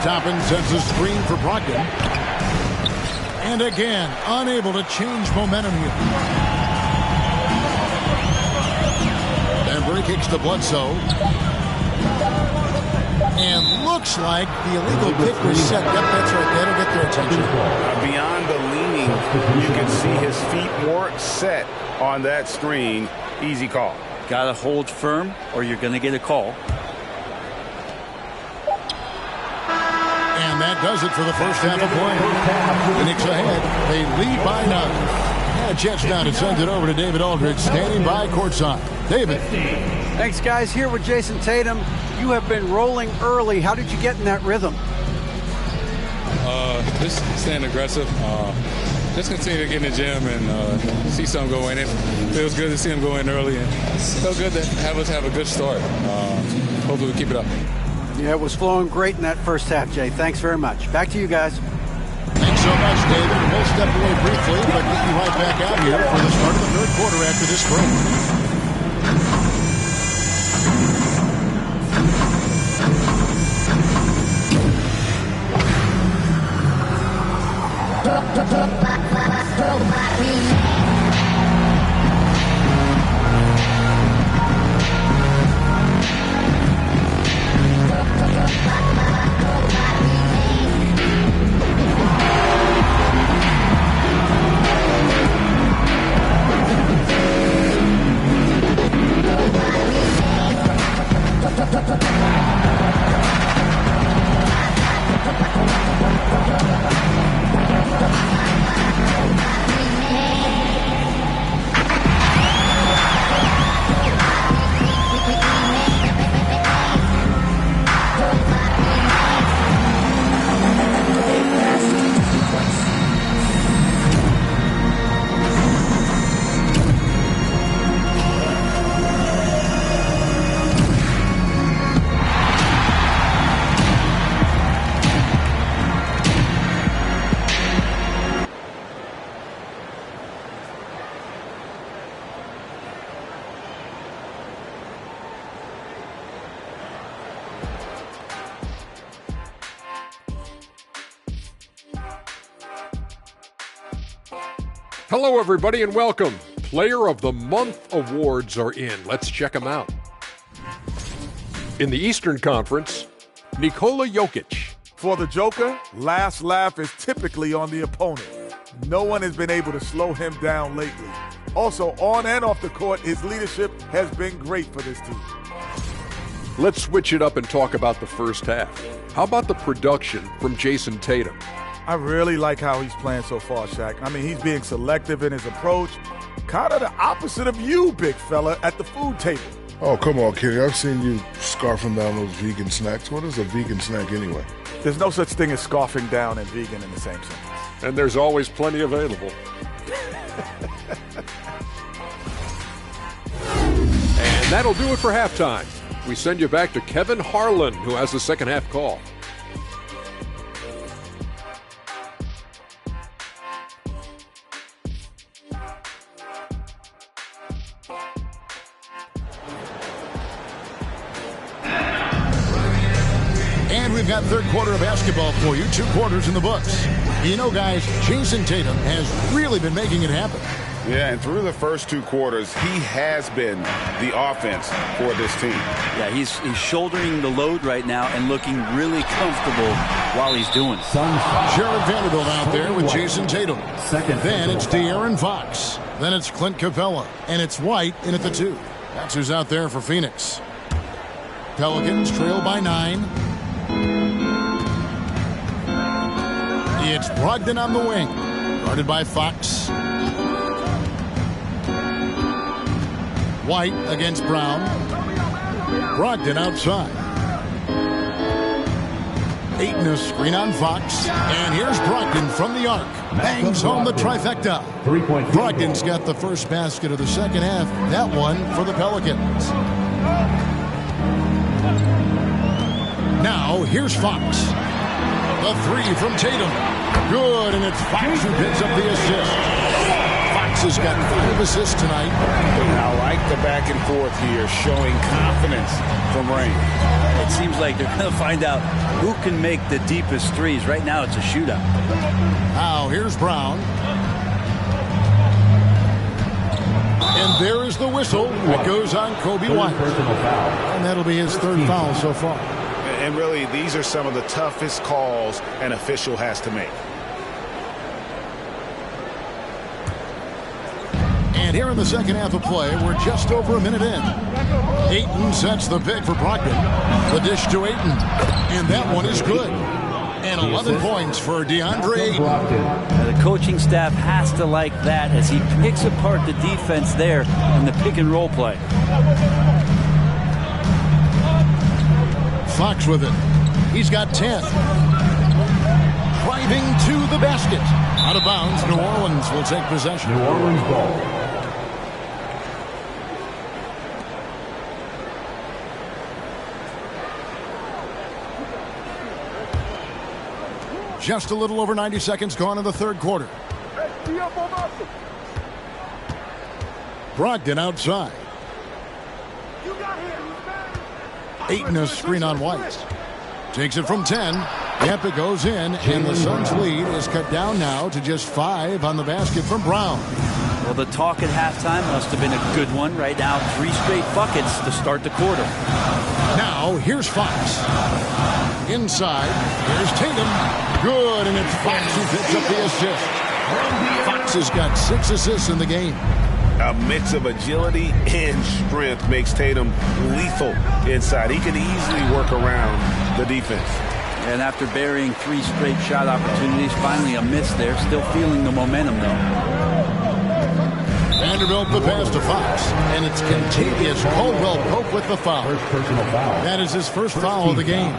Toppin sends a screen for Brogdon. And again, unable to change momentum here. Denver kicks to Bledsoe. And looks like the illegal pick was set. Yep, that's right. That'll get their attention. Beyond the leaning, you can see his feet more set on that screen. Easy call. Got to hold firm or you're going to get a call. And that does it for the first half of play. The Knicks ahead. They lead by 9. And Jets down to send it over to David Aldridge, standing by courtside. David. Thanks, guys. Here with Jason Tatum. You have been rolling early. How did you get in that rhythm? Just staying aggressive. Just continue to get in the gym and see something go in. It feels good to see him go in early. And it's so good to have us have a good start. Hopefully we keep it up. Yeah, it was flowing great in that first half, Jay. Thanks very much. Back to you guys. Thanks so much, David. We'll step away briefly, but get you right back out here for the start of the third quarter after this break. Hello, everybody, and welcome. Player of the Month awards are in. Let's check them out. In the Eastern Conference, Nikola Jokic. For the Joker, last laugh is typically on the opponent. No one has been able to slow him down lately. Also, on and off the court, his leadership has been great for this team. Let's switch it up and talk about the first half. How about the production from Jason Tatum? I really like how he's playing so far, Shaq. I mean, he's being selective in his approach. Kind of the opposite of you, big fella, at the food table. Oh, come on, Kenny. I've seen you scarfing down those vegan snacks. What is a vegan snack anyway? There's no such thing as scarfing down and vegan in the same sentence. And there's always plenty available. And that'll do it for halftime. We send you back to Kevin Harlan, who has the second half call. And we've got third quarter of basketball for you, 2 quarters in the books. You know, guys, Jason Tatum has really been making it happen. Yeah, and through the first 2 quarters, he has been the offense for this team. Yeah, he's shouldering the load right now and looking really comfortable while he's doing it. Jared Vanderbilt out there with Jason Tatum. Then it's De'Aaron Fox. Then it's Clint Capella. And it's White in at the 2. That's who's out there for Phoenix. Pelicans trail by 9. It's Brogdon on the wing. Guarded by Fox. White against Brown. Brogdon outside. Aiton a screen on Fox. And here's Brogdon from the arc. Bangs home the trifecta. Brogdon's got the first basket of the second half. That one for the Pelicans. Now, here's Fox. The three from Tatum. Good, and it's Fox who picks up the assist. Fox has got 5 assists tonight. I like the back and forth here, showing confidence from Rain. It seems like they're going to find out who can make the deepest threes. Right now, it's a shootout. Now, here's Brown. And there is the whistle. It goes on Kobe White. And that'll be his third foul so far. And really, these are some of the toughest calls an official has to make. And here in the second half of play, we're just over a minute in. Aiton sets the pick for Brogdon. The dish to Aiton. And that one is good. And 11 points for DeAndre Ayton. The coaching staff has to like that as he picks apart the defense there in the pick and roll play. Fox with it. He's got 10. Driving to the basket. Out of bounds, New Orleans will take possession. New Orleans ball. Just a little over 90 seconds gone in the third quarter. Brogdon outside. Aiton a screen on White. Takes it from 10. Yep, it goes in, and the Suns' lead is cut down now to just 5 on the basket from Brown. Well, the talk at halftime must have been a good one. Right now, 3 straight buckets to start the quarter. Now, here's Fox. Inside, here's Tatum. Good, and it's Fox who picks up the assist. Fox has got 6 assists in the game. A mix of agility and strength makes Tatum lethal inside. He can easily work around the defense. And after burying 3 straight shot opportunities, finally a miss there. Still feeling the momentum, though. Vanderbilt the pass to Fox, and it's contagious. Caldwell Pope with the foul. First personal foul. That is his first foul of the game.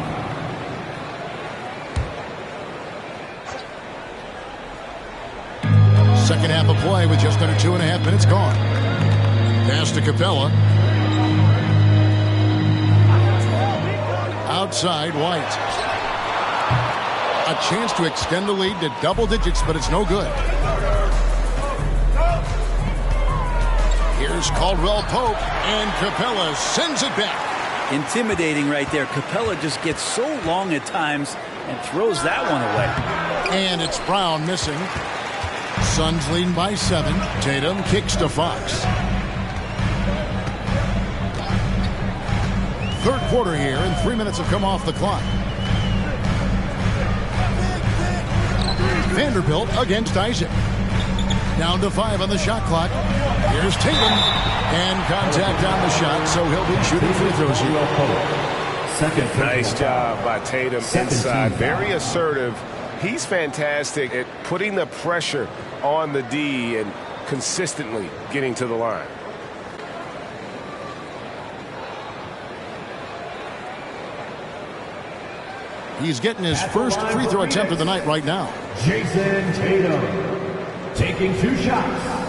Second half of play with just under 2.5 minutes gone. Pass to Capella. Outside, White. A chance to extend the lead to double digits, but it's no good. Here's Caldwell Pope, and Capella sends it back. Intimidating right there. Capella just gets so long at times and throws that one away. And it's Brown missing. Suns leading by 7. Tatum kicks to Fox. Third quarter here, and 3 minutes have come off the clock. Vanderbilt against Isaac. Down to 5 on the shot clock. Here's Tatum. And contact on the shot, so he'll be shooting free throws here. Nice job by Tatum inside. Very assertive. He's fantastic at putting the pressure on the D and consistently getting to the line. He's getting his first free throw attempt of the night right now. Jason Tatum taking 2 shots.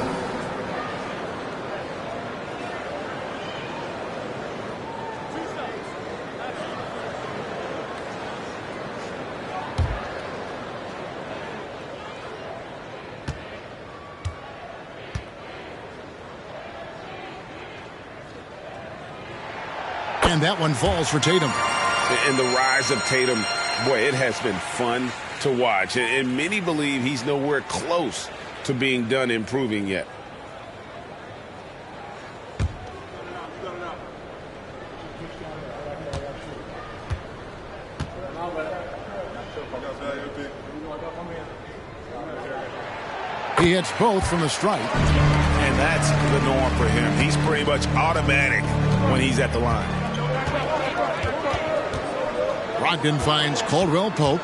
And that one falls for Tatum. And the rise of Tatum, boy, it has been fun to watch. And many believe he's nowhere close to being done improving yet. He hits both from the stripe. And that's the norm for him. He's pretty much automatic when he's at the line. Brogdon finds Caldwell Pope.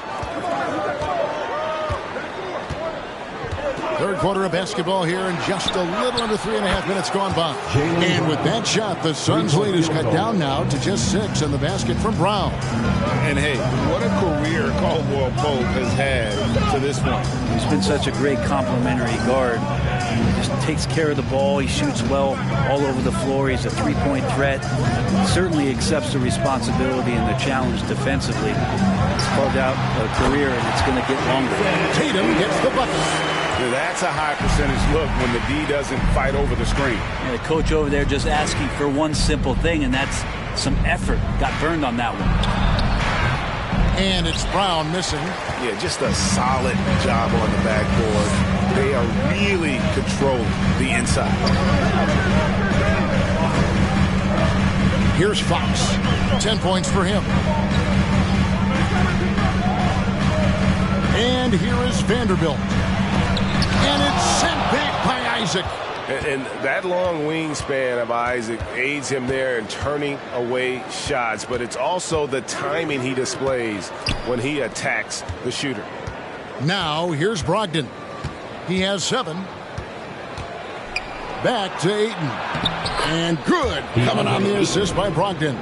Third quarter of basketball here, and just a little under 3.5 minutes gone by. And with that shot, the Suns' lead is cut down now to just 6 in the basket from Brown. And hey, what a career Caldwell Pope has had to this point. He's been such a great complementary guard. He just takes care of the ball. He shoots well all over the floor. He's a three-point threat. Certainly accepts the responsibility and the challenge defensively. He's carved out a career, and it's going to get longer. Tatum gets the bucket. Yeah, that's a high percentage look when the D doesn't fight over the screen. Yeah, the coach over there just asking for one simple thing, and that's some effort. Got burned on that one. And it's Brown missing. Yeah, just a solid job on the backboard. They are really controlling the inside. Here's Fox. 10 points for him. And here is Vanderbilt. And it's sent back by Isaac. And that long wingspan of Isaac aids him there in turning away shots, but it's also the timing he displays when he attacks the shooter. Now here's Brogdon. He has 7. Back to Ayton. And good. Coming on the assist by Brogdon.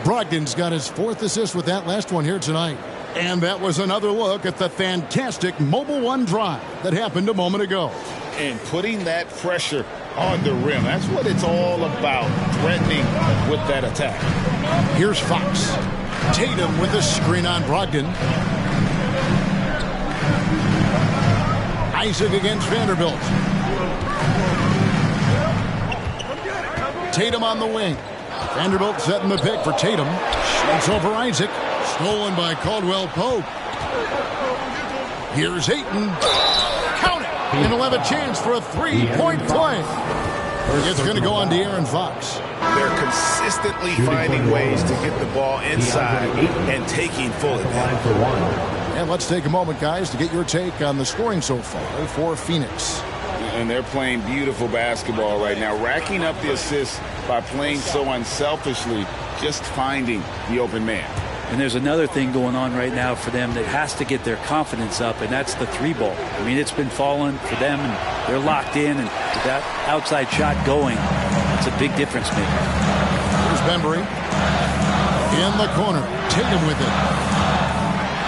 Brogdon's got his 4th assist with that last one here tonight. And that was another look at the fantastic Mobile One drive that happened a moment ago. And putting that pressure on the rim. That's what it's all about, threatening with that attack. Here's Fox. Tatum with a screen on Brogdon. Isaac against Vanderbilt. Tatum on the wing. Vanderbilt setting the pick for Tatum. Shoots over Isaac. Stolen by Caldwell Pope. Here's Ayton. Count it. And he'll have a chance for a 3-point play. It's going to go on to Aaron Fox. They're consistently finding ways to get the ball inside and taking full advantage. And let's take a moment, guys, to get your take on the scoring so far for Phoenix. And they're playing beautiful basketball right now, racking up the assists by playing so unselfishly, just finding the open man. And there's another thing going on right now for them that has to get their confidence up, and that's the 3-ball. I mean, it's been falling for them, and they're locked in, and with that outside shot going, it's a big difference maker. Here's Bembry. In the corner. Tatum with it.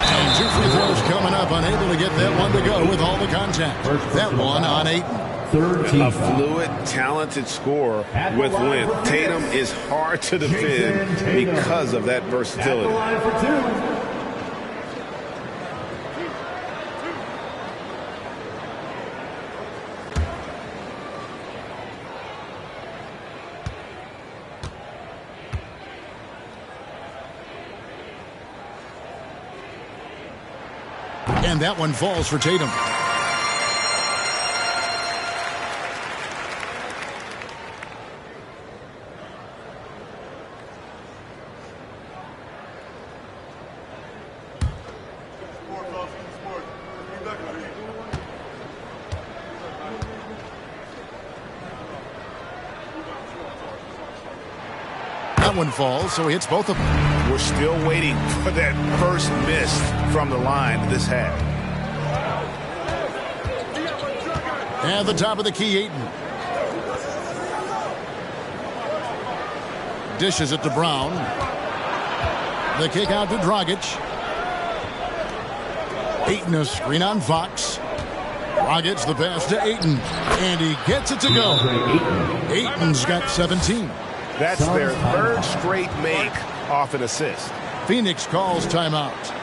And 2 free throws coming up, unable to get that one to go with all the contact. That one on Ayton. A fluid, talented scorer with length. Tatum is hard to defend because of that versatility. And that one falls for Tatum. One falls, so he hits both of them. We're still waiting for that first miss from the line this half. And the top of the key, Ayton. Dishes it to Brown. The kick out to Dragic. Ayton a screen on Fox. Dragic the pass to Ayton. And he gets it to go. Ayton's got 17. That's their 3rd straight make off an assist. Phoenix calls timeout.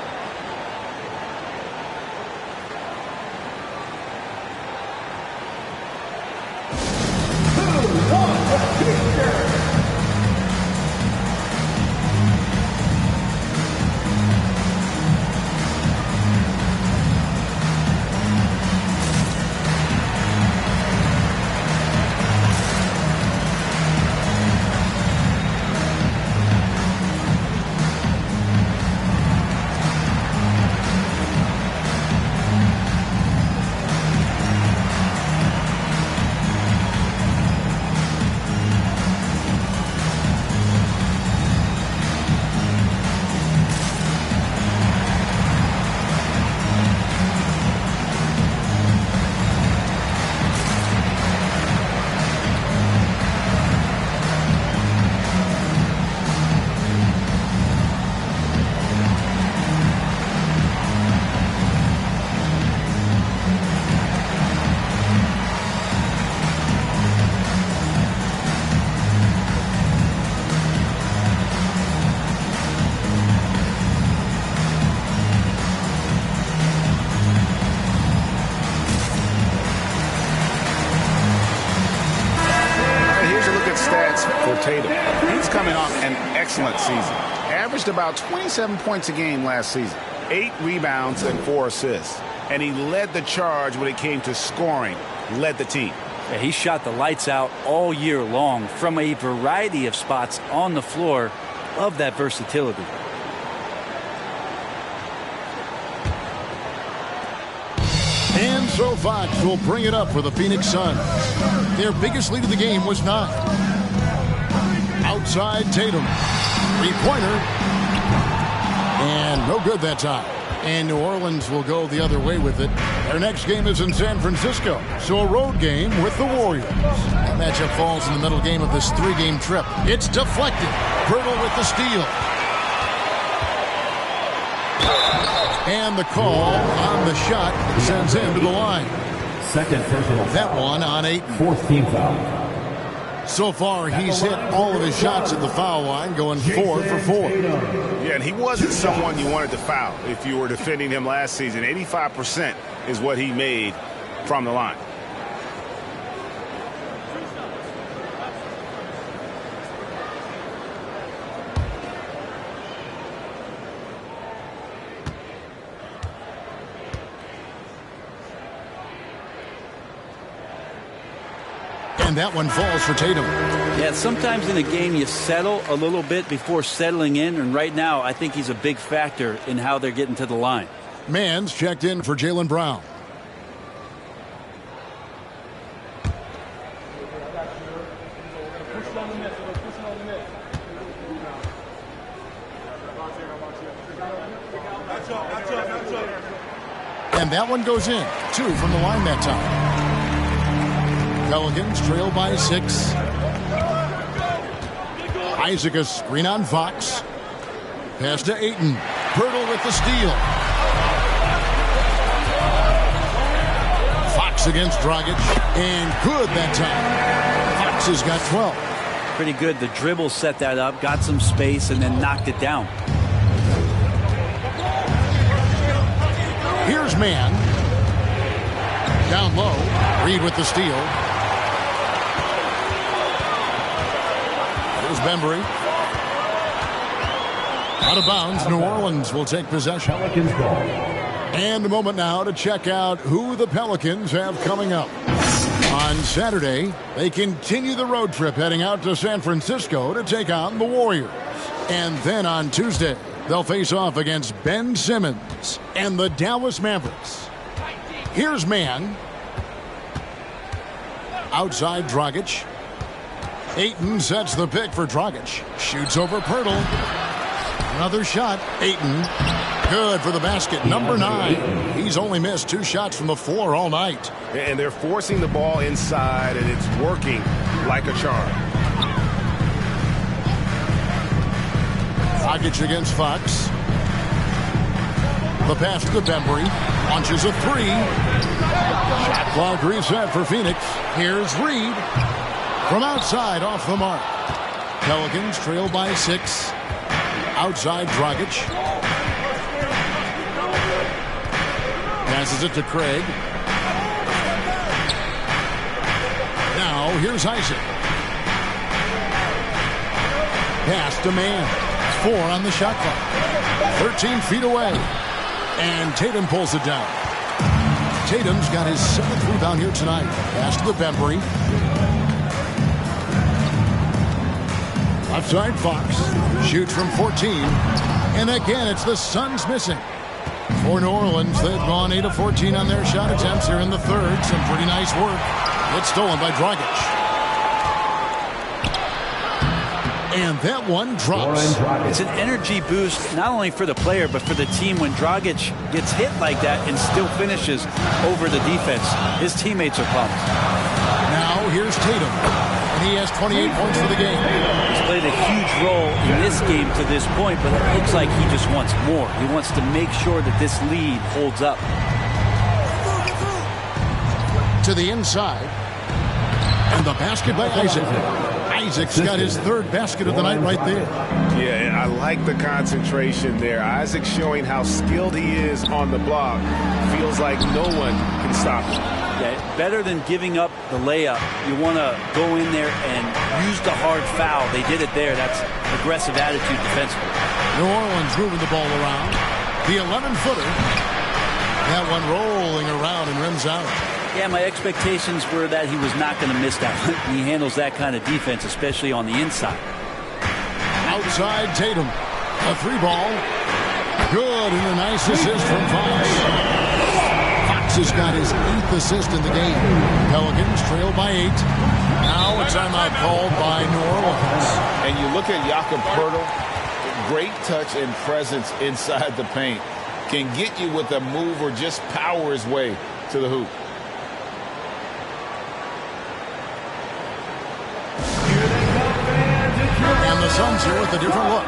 for Tatum. He's coming off an excellent season. Averaged about 27 points a game last season. 8 rebounds and 4 assists. And he led the charge when it came to scoring. Led the team. Yeah, he shot the lights out all year long from a variety of spots on the floor. Love that versatility. And so Fox will bring it up for the Phoenix Suns. Their biggest lead of the game was 9. Outside Tatum. Three-pointer. And no good that time. And New Orleans will go the other way with it. Their next game is in San Francisco, so a road game with the Warriors. That matchup falls in the middle game of this 3-game trip. It's deflected. Pirtle with the steal. And the call on the shot sends him to the line. Second personal. That one on 8. 4th team foul. So far, he's hit all of his shots at the foul line, going 4 for 4. Yeah, and he wasn't someone you wanted to foul if you were defending him last season. 85% is what he made from the line. And that one falls for Tatum. Yeah, sometimes in a game you settle a little bit before settling in, and right now I think he's a big factor in how they're getting to the line. Mann's checked in for Jaylen Brown. And that one goes in. 2 from the line that time. Pelicans trail by 6. Isaac a screen on Fox. Pass to Ayton. Pirtle with the steal. Fox against Dragic. And good that time. Fox has got 12. Pretty good. The dribble set that up, got some space, and then knocked it down. Here's Mann. Down low. Reed with the steal. Here's Bembry. Out of bounds. New Orleans will take possession. Pelicans ball. And a moment now to check out who the Pelicans have coming up. On Saturday, they continue the road trip heading out to San Francisco to take on the Warriors. And then on Tuesday, they'll face off against Ben Simmons and the Dallas Mavericks. Here's Mann. Outside Dragic. Ayton sets the pick for Dragic. Shoots over Pirtle. Another shot. Ayton. Good for the basket. Number 9. He's only missed 2 shots from the floor all night. And they're forcing the ball inside, and it's working like a charm. Dragic against Fox. The pass to Bembry. Launches a 3. Shot clock reset for Phoenix. Here's Reed. From outside, off the mark. Pelicans trail by 6. Outside Dragic. Passes it to Craig. Now here's Isaac. Pass to Mann. 4 on the shot clock. 13 feet away. And Tatum pulls it down. Tatum's got his 7th rebound here tonight. Pass to the Bembry. Outside Fox. Shoots from 14. And again, it's the Suns missing. For New Orleans, they've gone 8 of 14 on their shot attempts here in the third. Some pretty nice work. It's stolen by Dragic. And that one drops. It's an energy boost, not only for the player, but for the team when Dragic gets hit like that and still finishes over the defense. His teammates are pumped. Now here's Tatum. And he has 28 points for the game. He's played a huge role in this game to this point, but it looks like he just wants more. He wants to make sure that this lead holds up. To the inside. And the basket by Isaac. Isaac's got his 3rd basket of the night right there. Yeah, I like the concentration there. Isaac showing how skilled he is on the block. Feels like no one can stop him. Yeah, better than giving up the layup. You want to go in there and use the hard foul. They did it there. That's aggressive attitude defensively. New Orleans moving the ball around. The 11-footer. That one rolling around and rims out. Yeah, my expectations were that he was not going to miss that one. He handles that kind of defense, especially on the inside. Outside Tatum. A 3-ball. Good, and a nice assist from Fox. Fox has got his 8th assist in the game. Pelicans trail by 8. Now a timeout called by New Orleans. And you look at Jakob Poeltl, great touch and presence inside the paint. Can get you with a move or just power his way to the hoop. And the Suns here with a different look.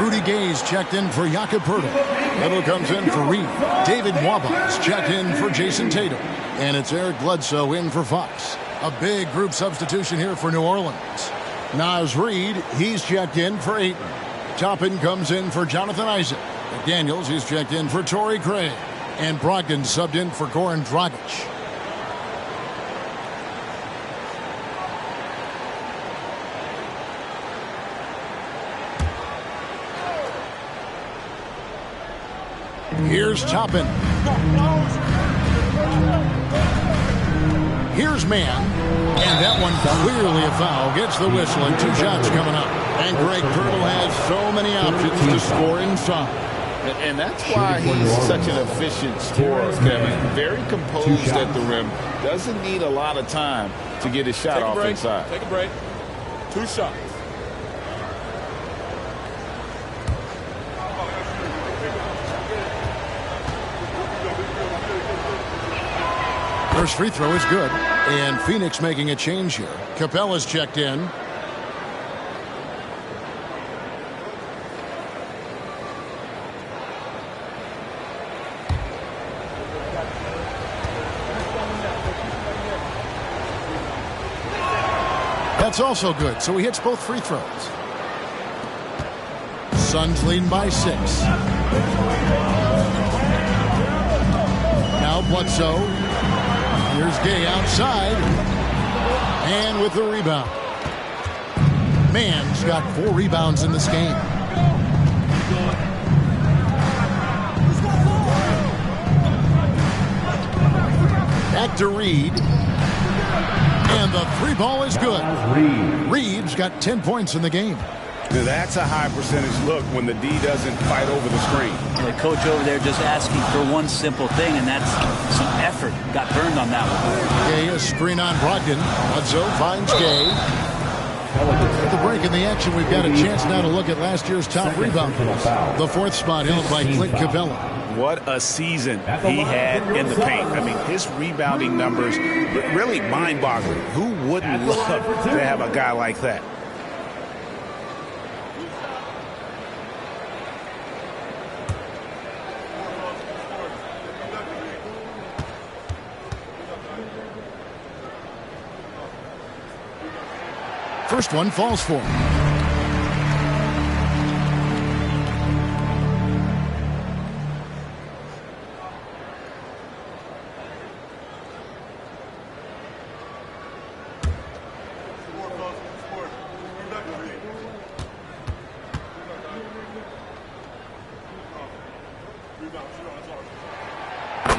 Rudy Gay's checked in for Jakob Poeltl. Little comes in for Reed. David Waba's checked in for Jason Tatum. And it's Eric Bledsoe in for Fox. A big group substitution here for New Orleans. Naz Reid, he's checked in for Ayton. Toppin comes in for Jonathan Isaac. McDaniels, he's checked in for Torrey Craig. And Brogdon subbed in for Goran Dragic. Here's Toppin. Here's Mann. And that one clearly a foul. Gets the whistle and 2 shots coming up. And Greg Poeltl has so many options to score inside. And that's why he's such an efficient scorer, Kevin. Very composed at the rim. Doesn't need a lot of time to get his shot off inside. Take a break. 2 shots. First free throw is good. And Phoenix making a change here. Capella's checked in. That's also good. So he hits both free throws. Suns leading by 6. Now Bledsoe. Here's Gay outside. And with the rebound. Mann's got 4 rebounds in this game. Back to Reed. And the 3-ball is good. Reed's got 10 points in the game. Now that's a high percentage look when the D doesn't fight over the screen. The coach over there just asking for one simple thing, and that's some effort. Got burned on that one. Gay, a screen on Brogdon. Bledsoe finds Gay. At the break in the action, we've got a chance now to look at last year's top rebounders. The 4th spot held by Clint Capella. What a season he had in the paint. I mean, his rebounding numbers, really mind-boggling. Who wouldn't love to have a guy like that? First one falls for him.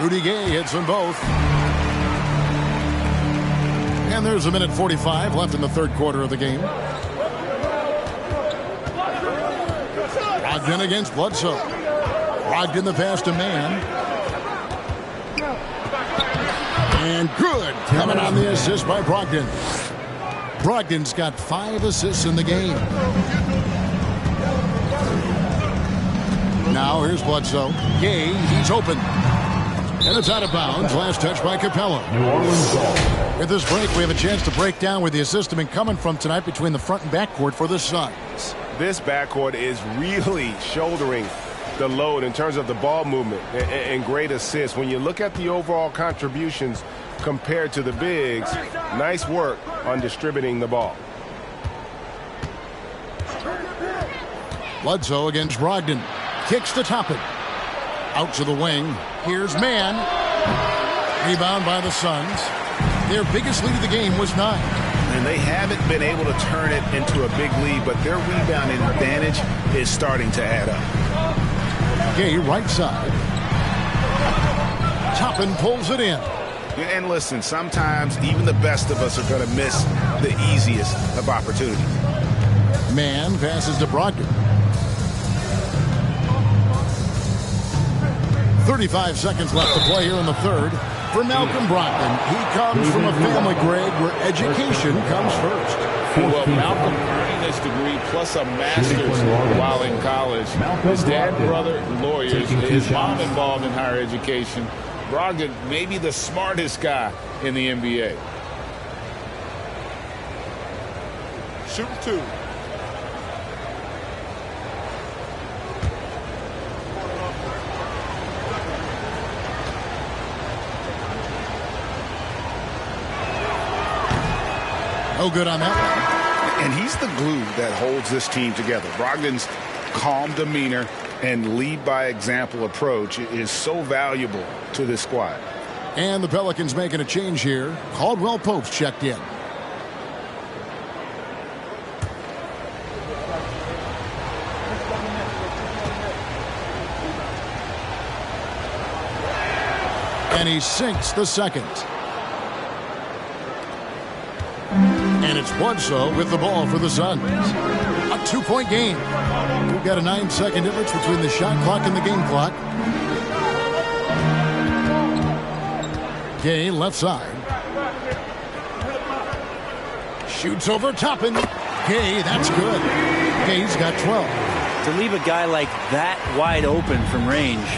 Rudy Gay hits them both. And there's 1:45 left in the 3rd quarter of the game. Brogdon against Bledsoe. Brogdon the pass to Mann. And good. Coming on the assist by Brogdon. Brogdon's got 5 assists in the game. Now here's Bledsoe. Gay, he's open. And it's out of bounds. Last touch by Capella. New Orleans ball. At this break, we have a chance to break down where the assist has been coming from tonight between the front and backcourt for the Suns. This backcourt is really shouldering the load in terms of the ball movement and great assists. When you look at the overall contributions compared to the bigs, nice work on distributing the ball. Bledsoe against Brogdon. Kicks to Toppin. Out to the wing. Here's Mann. Rebound by the Suns. Their biggest lead of the game was 9. And they haven't been able to turn it into a big lead, but their rebounding advantage is starting to add up. Gay right side. Toppin pulls it in. And listen, sometimes even the best of us are going to miss the easiest of opportunities. Man passes to Brogdon. 35 seconds left to play here in the third. For Malcolm Brogdon, he comes from a family, Greg, where education comes first. Well, Malcolm earning his degree plus a master's while in college. His dad, brother, lawyers. His mom involved in higher education. Brogdon, maybe the smartest guy in the NBA. Shoot 2. No good on that one. And he's the glue that holds this team together. Brogdon's calm demeanor and lead by example approach is so valuable to this squad. And the Pelicans making a change here. Caldwell Pope's checked in. And he sinks the second. And it's Bledsoe with the ball for the Suns. A 2-point game. We've got a 9-second difference between the shot clock and the game clock. Gay left side. Shoots over Toppin. Gay, that's good. Gay's got 12. To leave a guy like that wide open from range,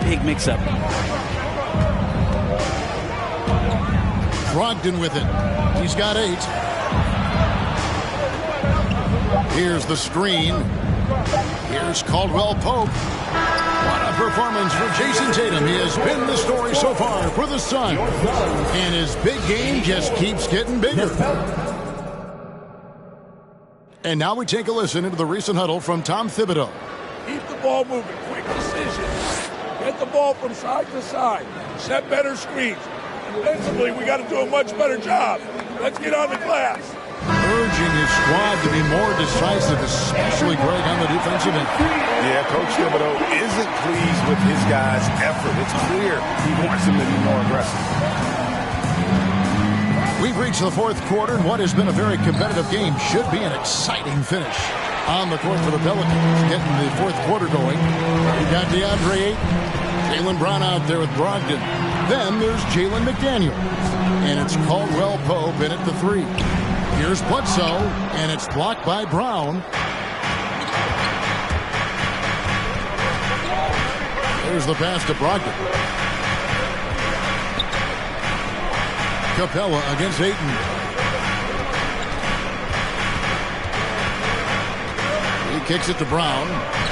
big mix-up. Brogdon with it. He's got 8. Here's the screen. Here's Caldwell Pope. What a performance for Jason Tatum. He has been the story so far for the Suns. And his big game just keeps getting bigger. And now we take a listen into the recent huddle from Tom Thibodeau. Keep the ball moving. Quick decisions. Get the ball from side to side. Set better screens. Defensively, we got to do a much better job. Let's get on the glass. Urging his squad to be more decisive, especially, Greg, on the defensive end. Yeah, Coach Thibodeau isn't pleased with his guys' effort. It's clear he wants them to be more aggressive. We've reached the fourth quarter, and what has been a very competitive game should be an exciting finish on the court for the Pelicans, getting the fourth quarter going. You got DeAndre Ayton, Jaylen Brown out there with Brogdon. Then there's Jalen McDaniels, and it's Caldwell Pope in at the 3. Here's Bledsoe, and it's blocked by Brown. There's the pass to Brogdon. Capella against Ayton. He kicks it to Brown.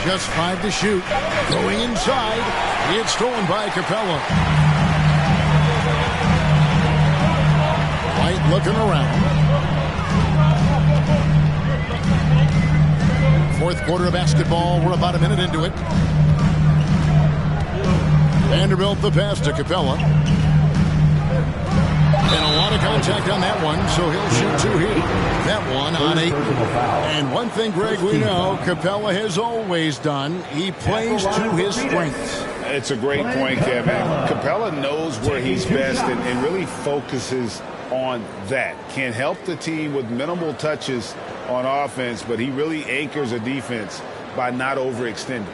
Just 5 to shoot. Going inside. It's stolen by Capella. White looking around. Fourth quarter of basketball. We're about a minute into it. Vanderbilt the pass to Capella. And a lot of contact on that one, so he'll shoot 2 here. That one on 8. And one thing, Greg, we know Capella has always done. He plays to his strengths. It's a great point, Kevin. Capella knows where he's best and really focuses on that. Can help the team with minimal touches on offense, but he really anchors a defense by not overextending.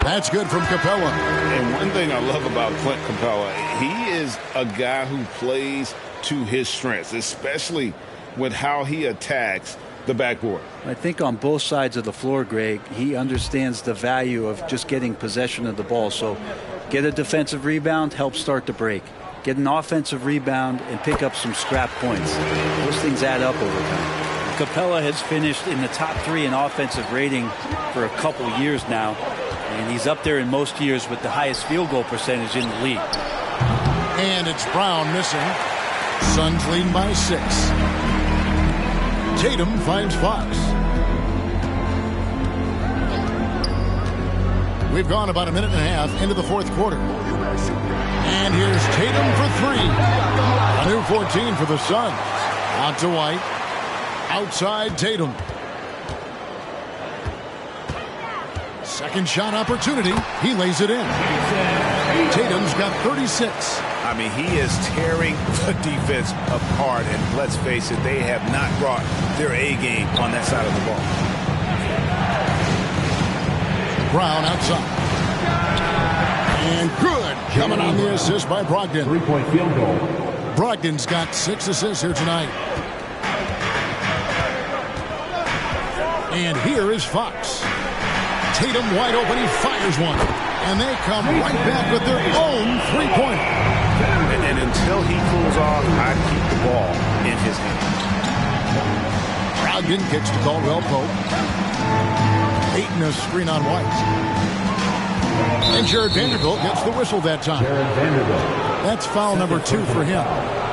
That's good from Capella. And one thing I love about Clint Capella, he is a guy who plays to his strengths, especially with how he attacks the backboard. I think on both sides of the floor, Greg, he understands the value of just getting possession of the ball. So get a defensive rebound, help start the break. Get an offensive rebound and pick up some scrap points. Those things add up over time. Capella has finished in the top 3 in offensive rating for a couple years now. And he's up there in most years with the highest field goal percentage in the league. And it's Brown missing. Suns leading by 6. Tatum finds Fox. We've gone about a minute and a half into the fourth quarter. And here's Tatum for 3. A new 14 for the Suns. Out to White. Outside Tatum. Second shot opportunity. He lays it in. Tatum's got 36. I mean, he is tearing the defense apart. And let's face it, they have not brought their A game on that side of the ball. Brown outside. And good. Coming on the assist by Brogdon. 3-point field goal. Brogdon's got 6 assists here tonight. And here is Fox. Tatum wide open. He fires one. And they come right back with their own three-pointer. And until he cools off, I'd keep the ball in his hand. Brogdon kicks to Caldwell Pope. Ayton a screen on White. And Jared Vanderbilt gets the whistle that time. That's foul number 2 for him.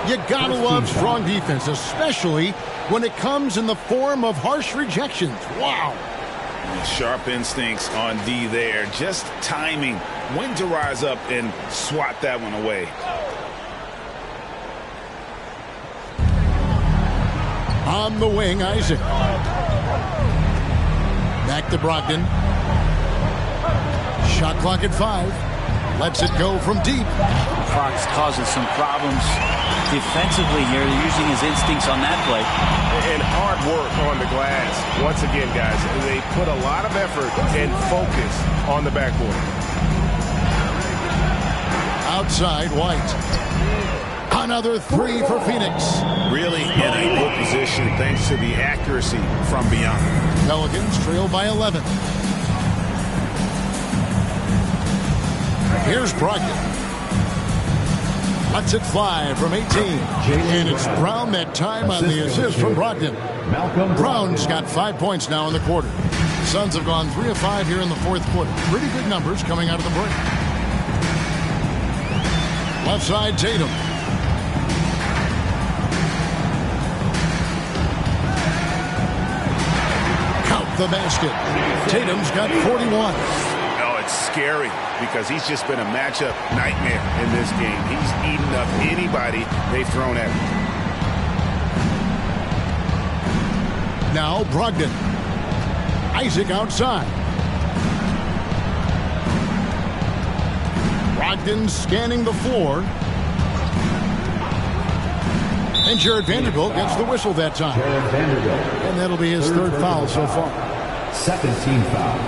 You gotta love strong defense, especially when it comes in the form of harsh rejections. Wow. Sharp instincts on D there. Just timing when to rise up and swat that one away. On the wing, Isaac. Back to Brogdon. Shot clock at 5. Lets it go from deep. Fox causes some problems defensively here. They're using his instincts on that play. And hard work on the glass. Once again, guys, they put a lot of effort and focus on the backboard. Outside, White. Another 3 for Phoenix. Really in a good position thanks to the accuracy from beyond. Pelicans trail by 11. Here's Brogdon. Lets it fly from 18. And it's Brown that time on the assist from Brogdon. Brown's got 5 points now in the quarter. The Suns have gone 3 of 5 here in the fourth quarter. Pretty good numbers coming out of the break. Left side, Tatum. Count the basket. Tatum's got 41. Oh, it's scary because he's just been a matchup nightmare in this game. He's eaten up anybody they've thrown at him. Now Brogdon. Isaac outside. Brogdon scanning the floor. And Jared Vanderbilt gets the whistle that time. Jared Vanderbilt. And that'll be his third foul so far. Second team foul.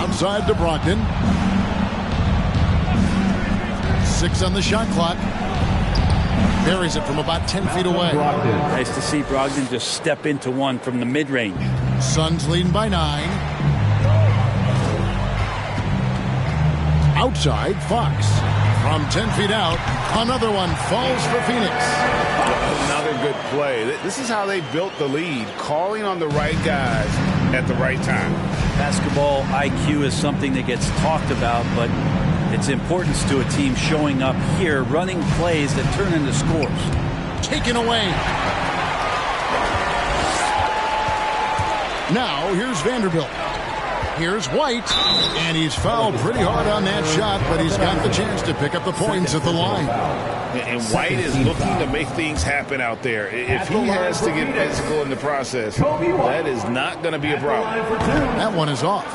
Outside to Brogdon. 6 on the shot clock. Buries it from about 10 feet away. Nice to see Brogdon just step into one from the mid-range. Suns leading by 9. Outside, Fox. From 10 feet out, another one falls for Phoenix. Another good play. This is how they built the lead, calling on the right guys at the right time. Basketball IQ is something that gets talked about, but its importance to a team showing up here, running plays that turn into scores. Taken away. Now here's Vanderbilt. Here's White, and he's fouled pretty hard on that shot, but he's got the chance to pick up the points at the line. And White is looking to make things happen out there. If he has to get physical in the process, that is not going to be a problem. That one is off.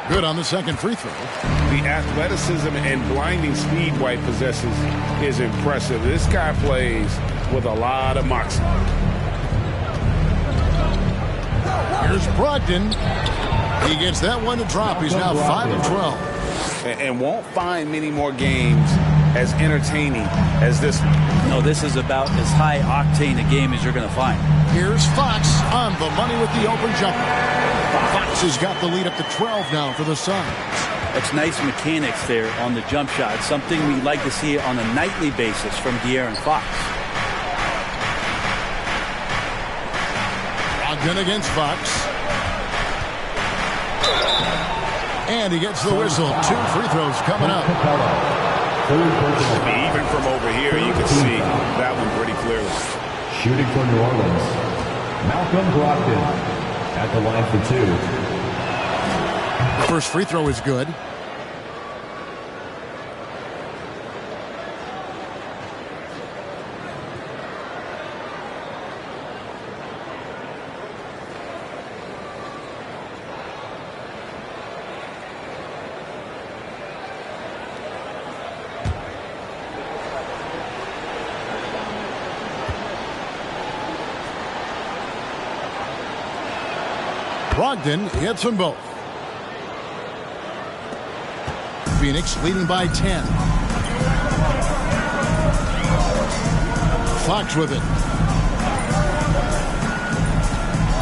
Good on the second free throw. The athleticism and blinding speed White possesses is impressive. This guy plays with a lot of moxie. Here's Brogdon. He gets that one to drop. He's now 5 of 12. And won't find many more games as entertaining as this one. No, this is about as high octane a game as you're going to find. Here's Fox on the money with the open jumper. Fox has got the lead up to 12 now for the Suns. That's nice mechanics there on the jump shot. Something we'd like to see on a nightly basis from De'Aaron Fox. Brogdon against Fox. And he gets the whistle. 2 free throws coming up. Even from over here, you can see that one pretty clearly. Shooting for New Orleans, Malcolm Brogdon at the line for 2. First free throw is good. Brogdon hits them both. Phoenix leading by 10. Fox with it.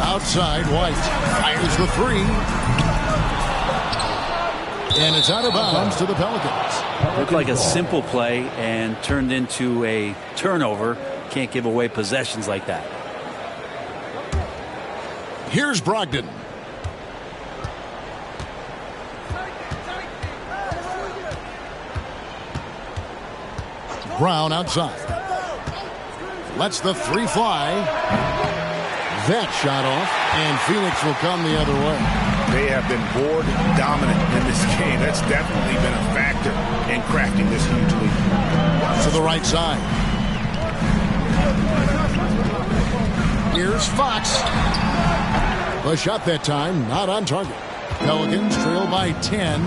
Outside, White fires the 3. And it's out of bounds to the Pelicans. Looked like a simple play and turned into a turnover. Can't give away possessions like that. Here's Brogdon. Brown outside. Lets the 3 fly. That shot off, and Phoenix will come the other way. They have been board dominant in this game. That's definitely been a factor in crafting this huge lead. To the right side. Here's Fox. The shot that time, not on target. Pelicans trail by 10.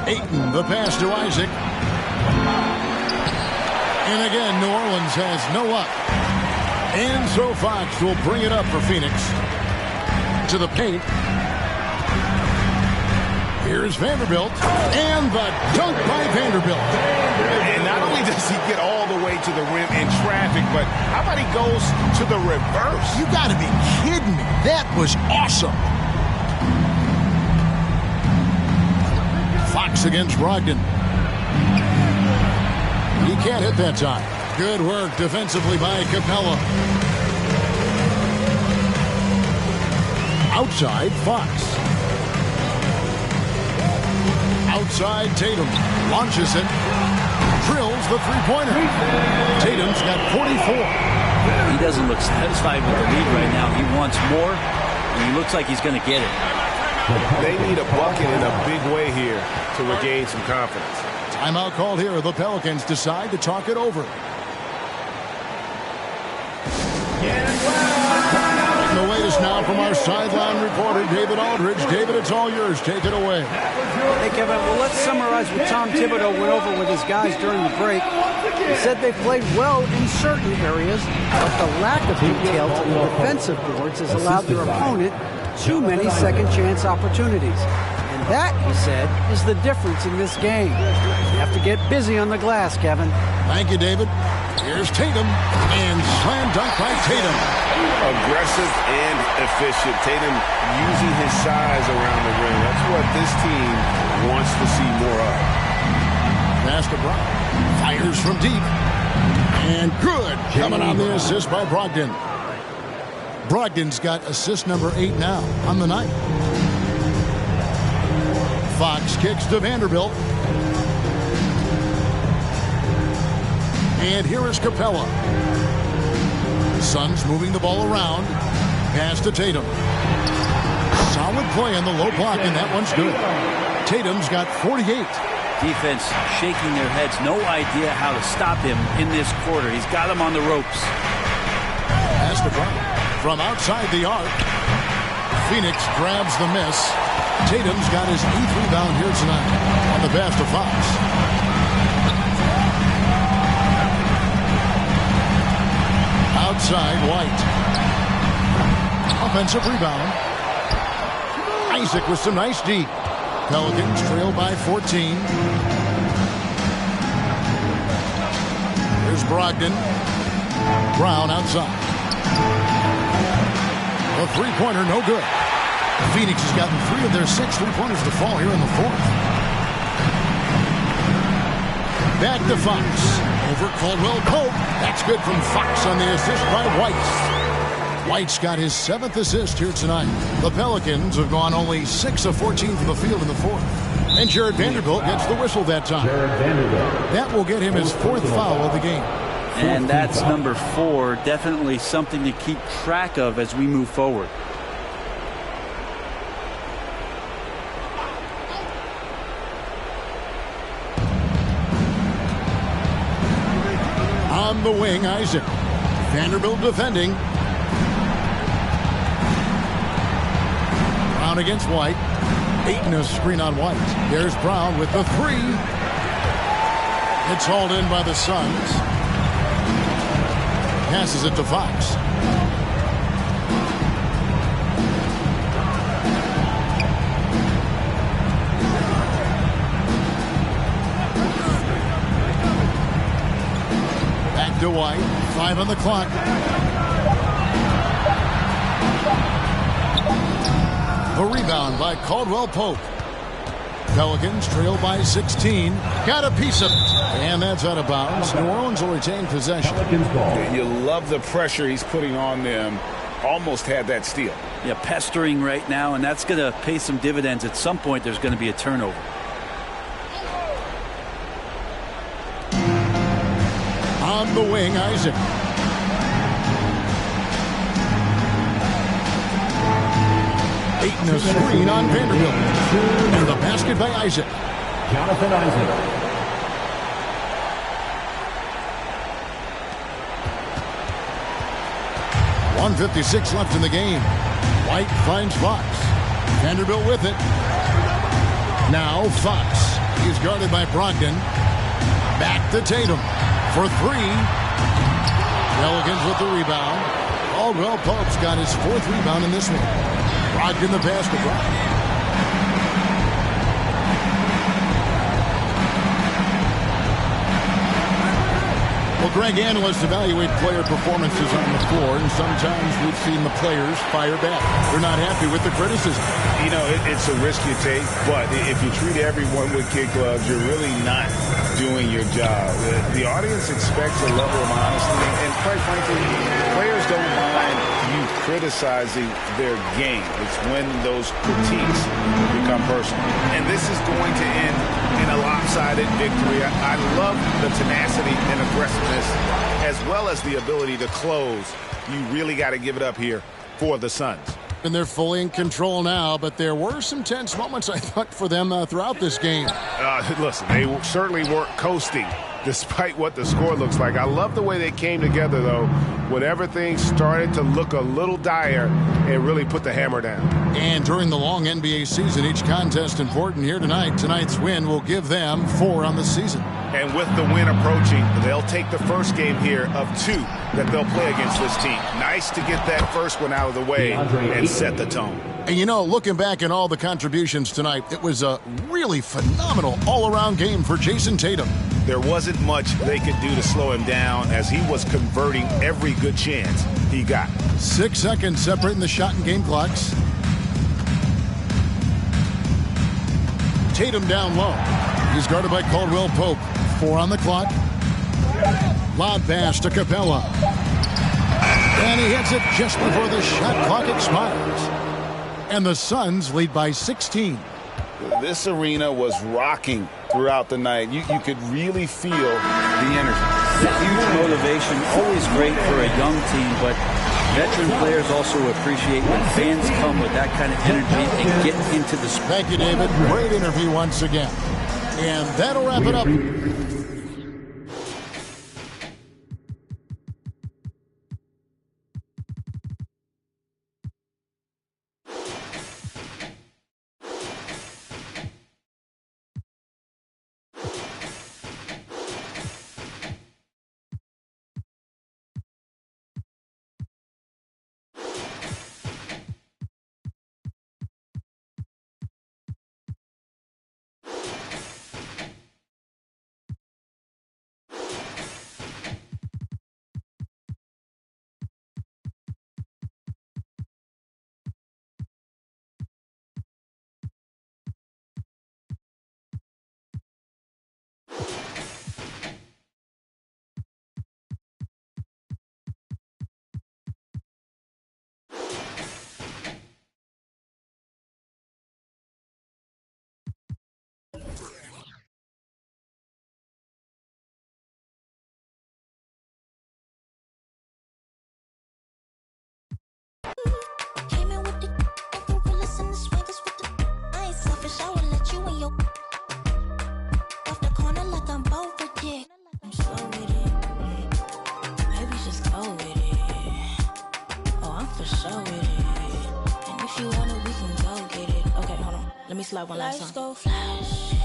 Ayton, the pass to Isaac. And again, New Orleans has no up. And so Fox will bring it up for Phoenix. To the paint. Here's Vanderbilt. And the dunk by Vanderbilt. And not only does he get all the way to the rim in traffic, but how about he goes to the reverse? You got to be kidding me. That was awesome. Fox against Brogdon. He can't hit that time. Good work defensively by Capella. Outside, Fox. Outside, Tatum. Launches it. Drills the three-pointer. Tatum's got 44. He doesn't look satisfied with the lead right now. He wants more, and he looks like he's going to get it. They need a bucket in a big way here to regain some confidence. Timeout called here. The Pelicans decide to talk it over. The latest now from our sideline reporter, David Aldridge. David, it's all yours. Take it away. Hey, Kevin, well, let's summarize what Tom Thibodeau went over with his guys during the break. He said they played well in certain areas, but the lack of detail to the defensive boards has allowed their opponent too many second-chance opportunities. And that, he said, is the difference in this game. You have to get busy on the glass, Kevin. Thank you, David. Here's Tatum, and slam dunk by Tatum. Aggressive and efficient. Tatum using his size around the rim. That's what this team wants to see more of. Pass to Brown. Fires from deep. And good. Coming on the assist by Brogdon. Brogdon's got assist number 8 now on the night. Fox kicks to Vanderbilt. And here is Capella. Suns moving the ball around. Pass to Tatum. Solid play on the low block, and that one's good. Tatum's got 48. Defense shaking their heads. No idea how to stop him in this quarter. He's got him on the ropes. Pass to Brown. From outside the arc. Phoenix grabs the miss. Tatum's got his 8th rebound here tonight on the pass to Fox. Outside, White. Offensive rebound. Isaac with some nice deep. Pelicans trail by 14. Here's Brogdon. Brown outside. A three-pointer, no good. Phoenix has gotten 3 of their 6 three-pointers to fall here in the fourth. Back to Fox. Over Caldwell Pope. That's good from Fox on the assist by White. White's got his 7th assist here tonight. The Pelicans have gone only 6 of 14 from the field in the fourth. And Jared Vanderbilt gets the whistle that time. That will get him his 4th foul of the game. And that's number 4. Definitely something to keep track of as we move forward. On the wing, Isaac. Vanderbilt defending. Brown against White. Ayton a screen on White. There's Brown with the 3. It's hauled in by the Suns. Passes it to Fox. Back to White. 5 on the clock. A rebound by Caldwell Pope. Pelicans trail by 16. Got a piece of it. And that's out of bounds. New Orleans will retain possession. You love the pressure he's putting on them. Almost had that steal. Yeah, pestering right now, and that's going to pay some dividends. At some point, there's going to be a turnover. On the wing, Isaac. Ayton a screen on Vanderbilt. And the basket by Isaac. Jonathan Isaac. .156 left in the game. White finds Fox. Vanderbilt with it. Now Fox. He's guarded by Brogdon. Back to Tatum for 3. Pelicans with the rebound. Caldwell Pope's got his 4th rebound in this one. Brogdon the pass to Brown. Well, Greg, analysts evaluate player performances on the floor, and sometimes we've seen the players fire back. They're not happy with the criticism. You know, it's a risk you take, but if you treat everyone with kid gloves, you're really not doing your job. The audience expects a level of honesty, and quite frankly, players don't mind you criticizing their game. It's when those critiques become personal. And this is going to end in a lopsided victory. I love the tenacity and aggressiveness as well as the ability to close. You really got to give it up here for the Suns. And they're fully in control now, but there were some tense moments, I thought, for them throughout this game. Listen, they certainly weren't coasting despite what the score looks like. I love the way they came together, though, whenever things started to look a little dire and really put the hammer down. And during the long NBA season, each contest important here tonight. Tonight's win will give them 4 on the season. And with the win approaching, they'll take the first game here of 2 that they'll play against this team. Nice to get that first one out of the way and set the tone. And you know, looking back at all the contributions tonight, it was a really phenomenal all-around game for Jason Tatum. There wasn't much they could do to slow him down as he was converting every good chance he got. 6 seconds separating the shot and game clocks. Tatum down low. He's guarded by Caldwell Pope. 4 on the clock. Lob pass to Capella. And he hits it just before the shot clock expires. And the Suns lead by 16. This arena was rocking throughout the night. You could really feel the energy. Huge motivation, always great for a young team, but veteran players also appreciate when fans come with that kind of energy and get into the sport. Thank you, David. Great interview once again. And that'll wrap it up. me slap one last time. Go flash.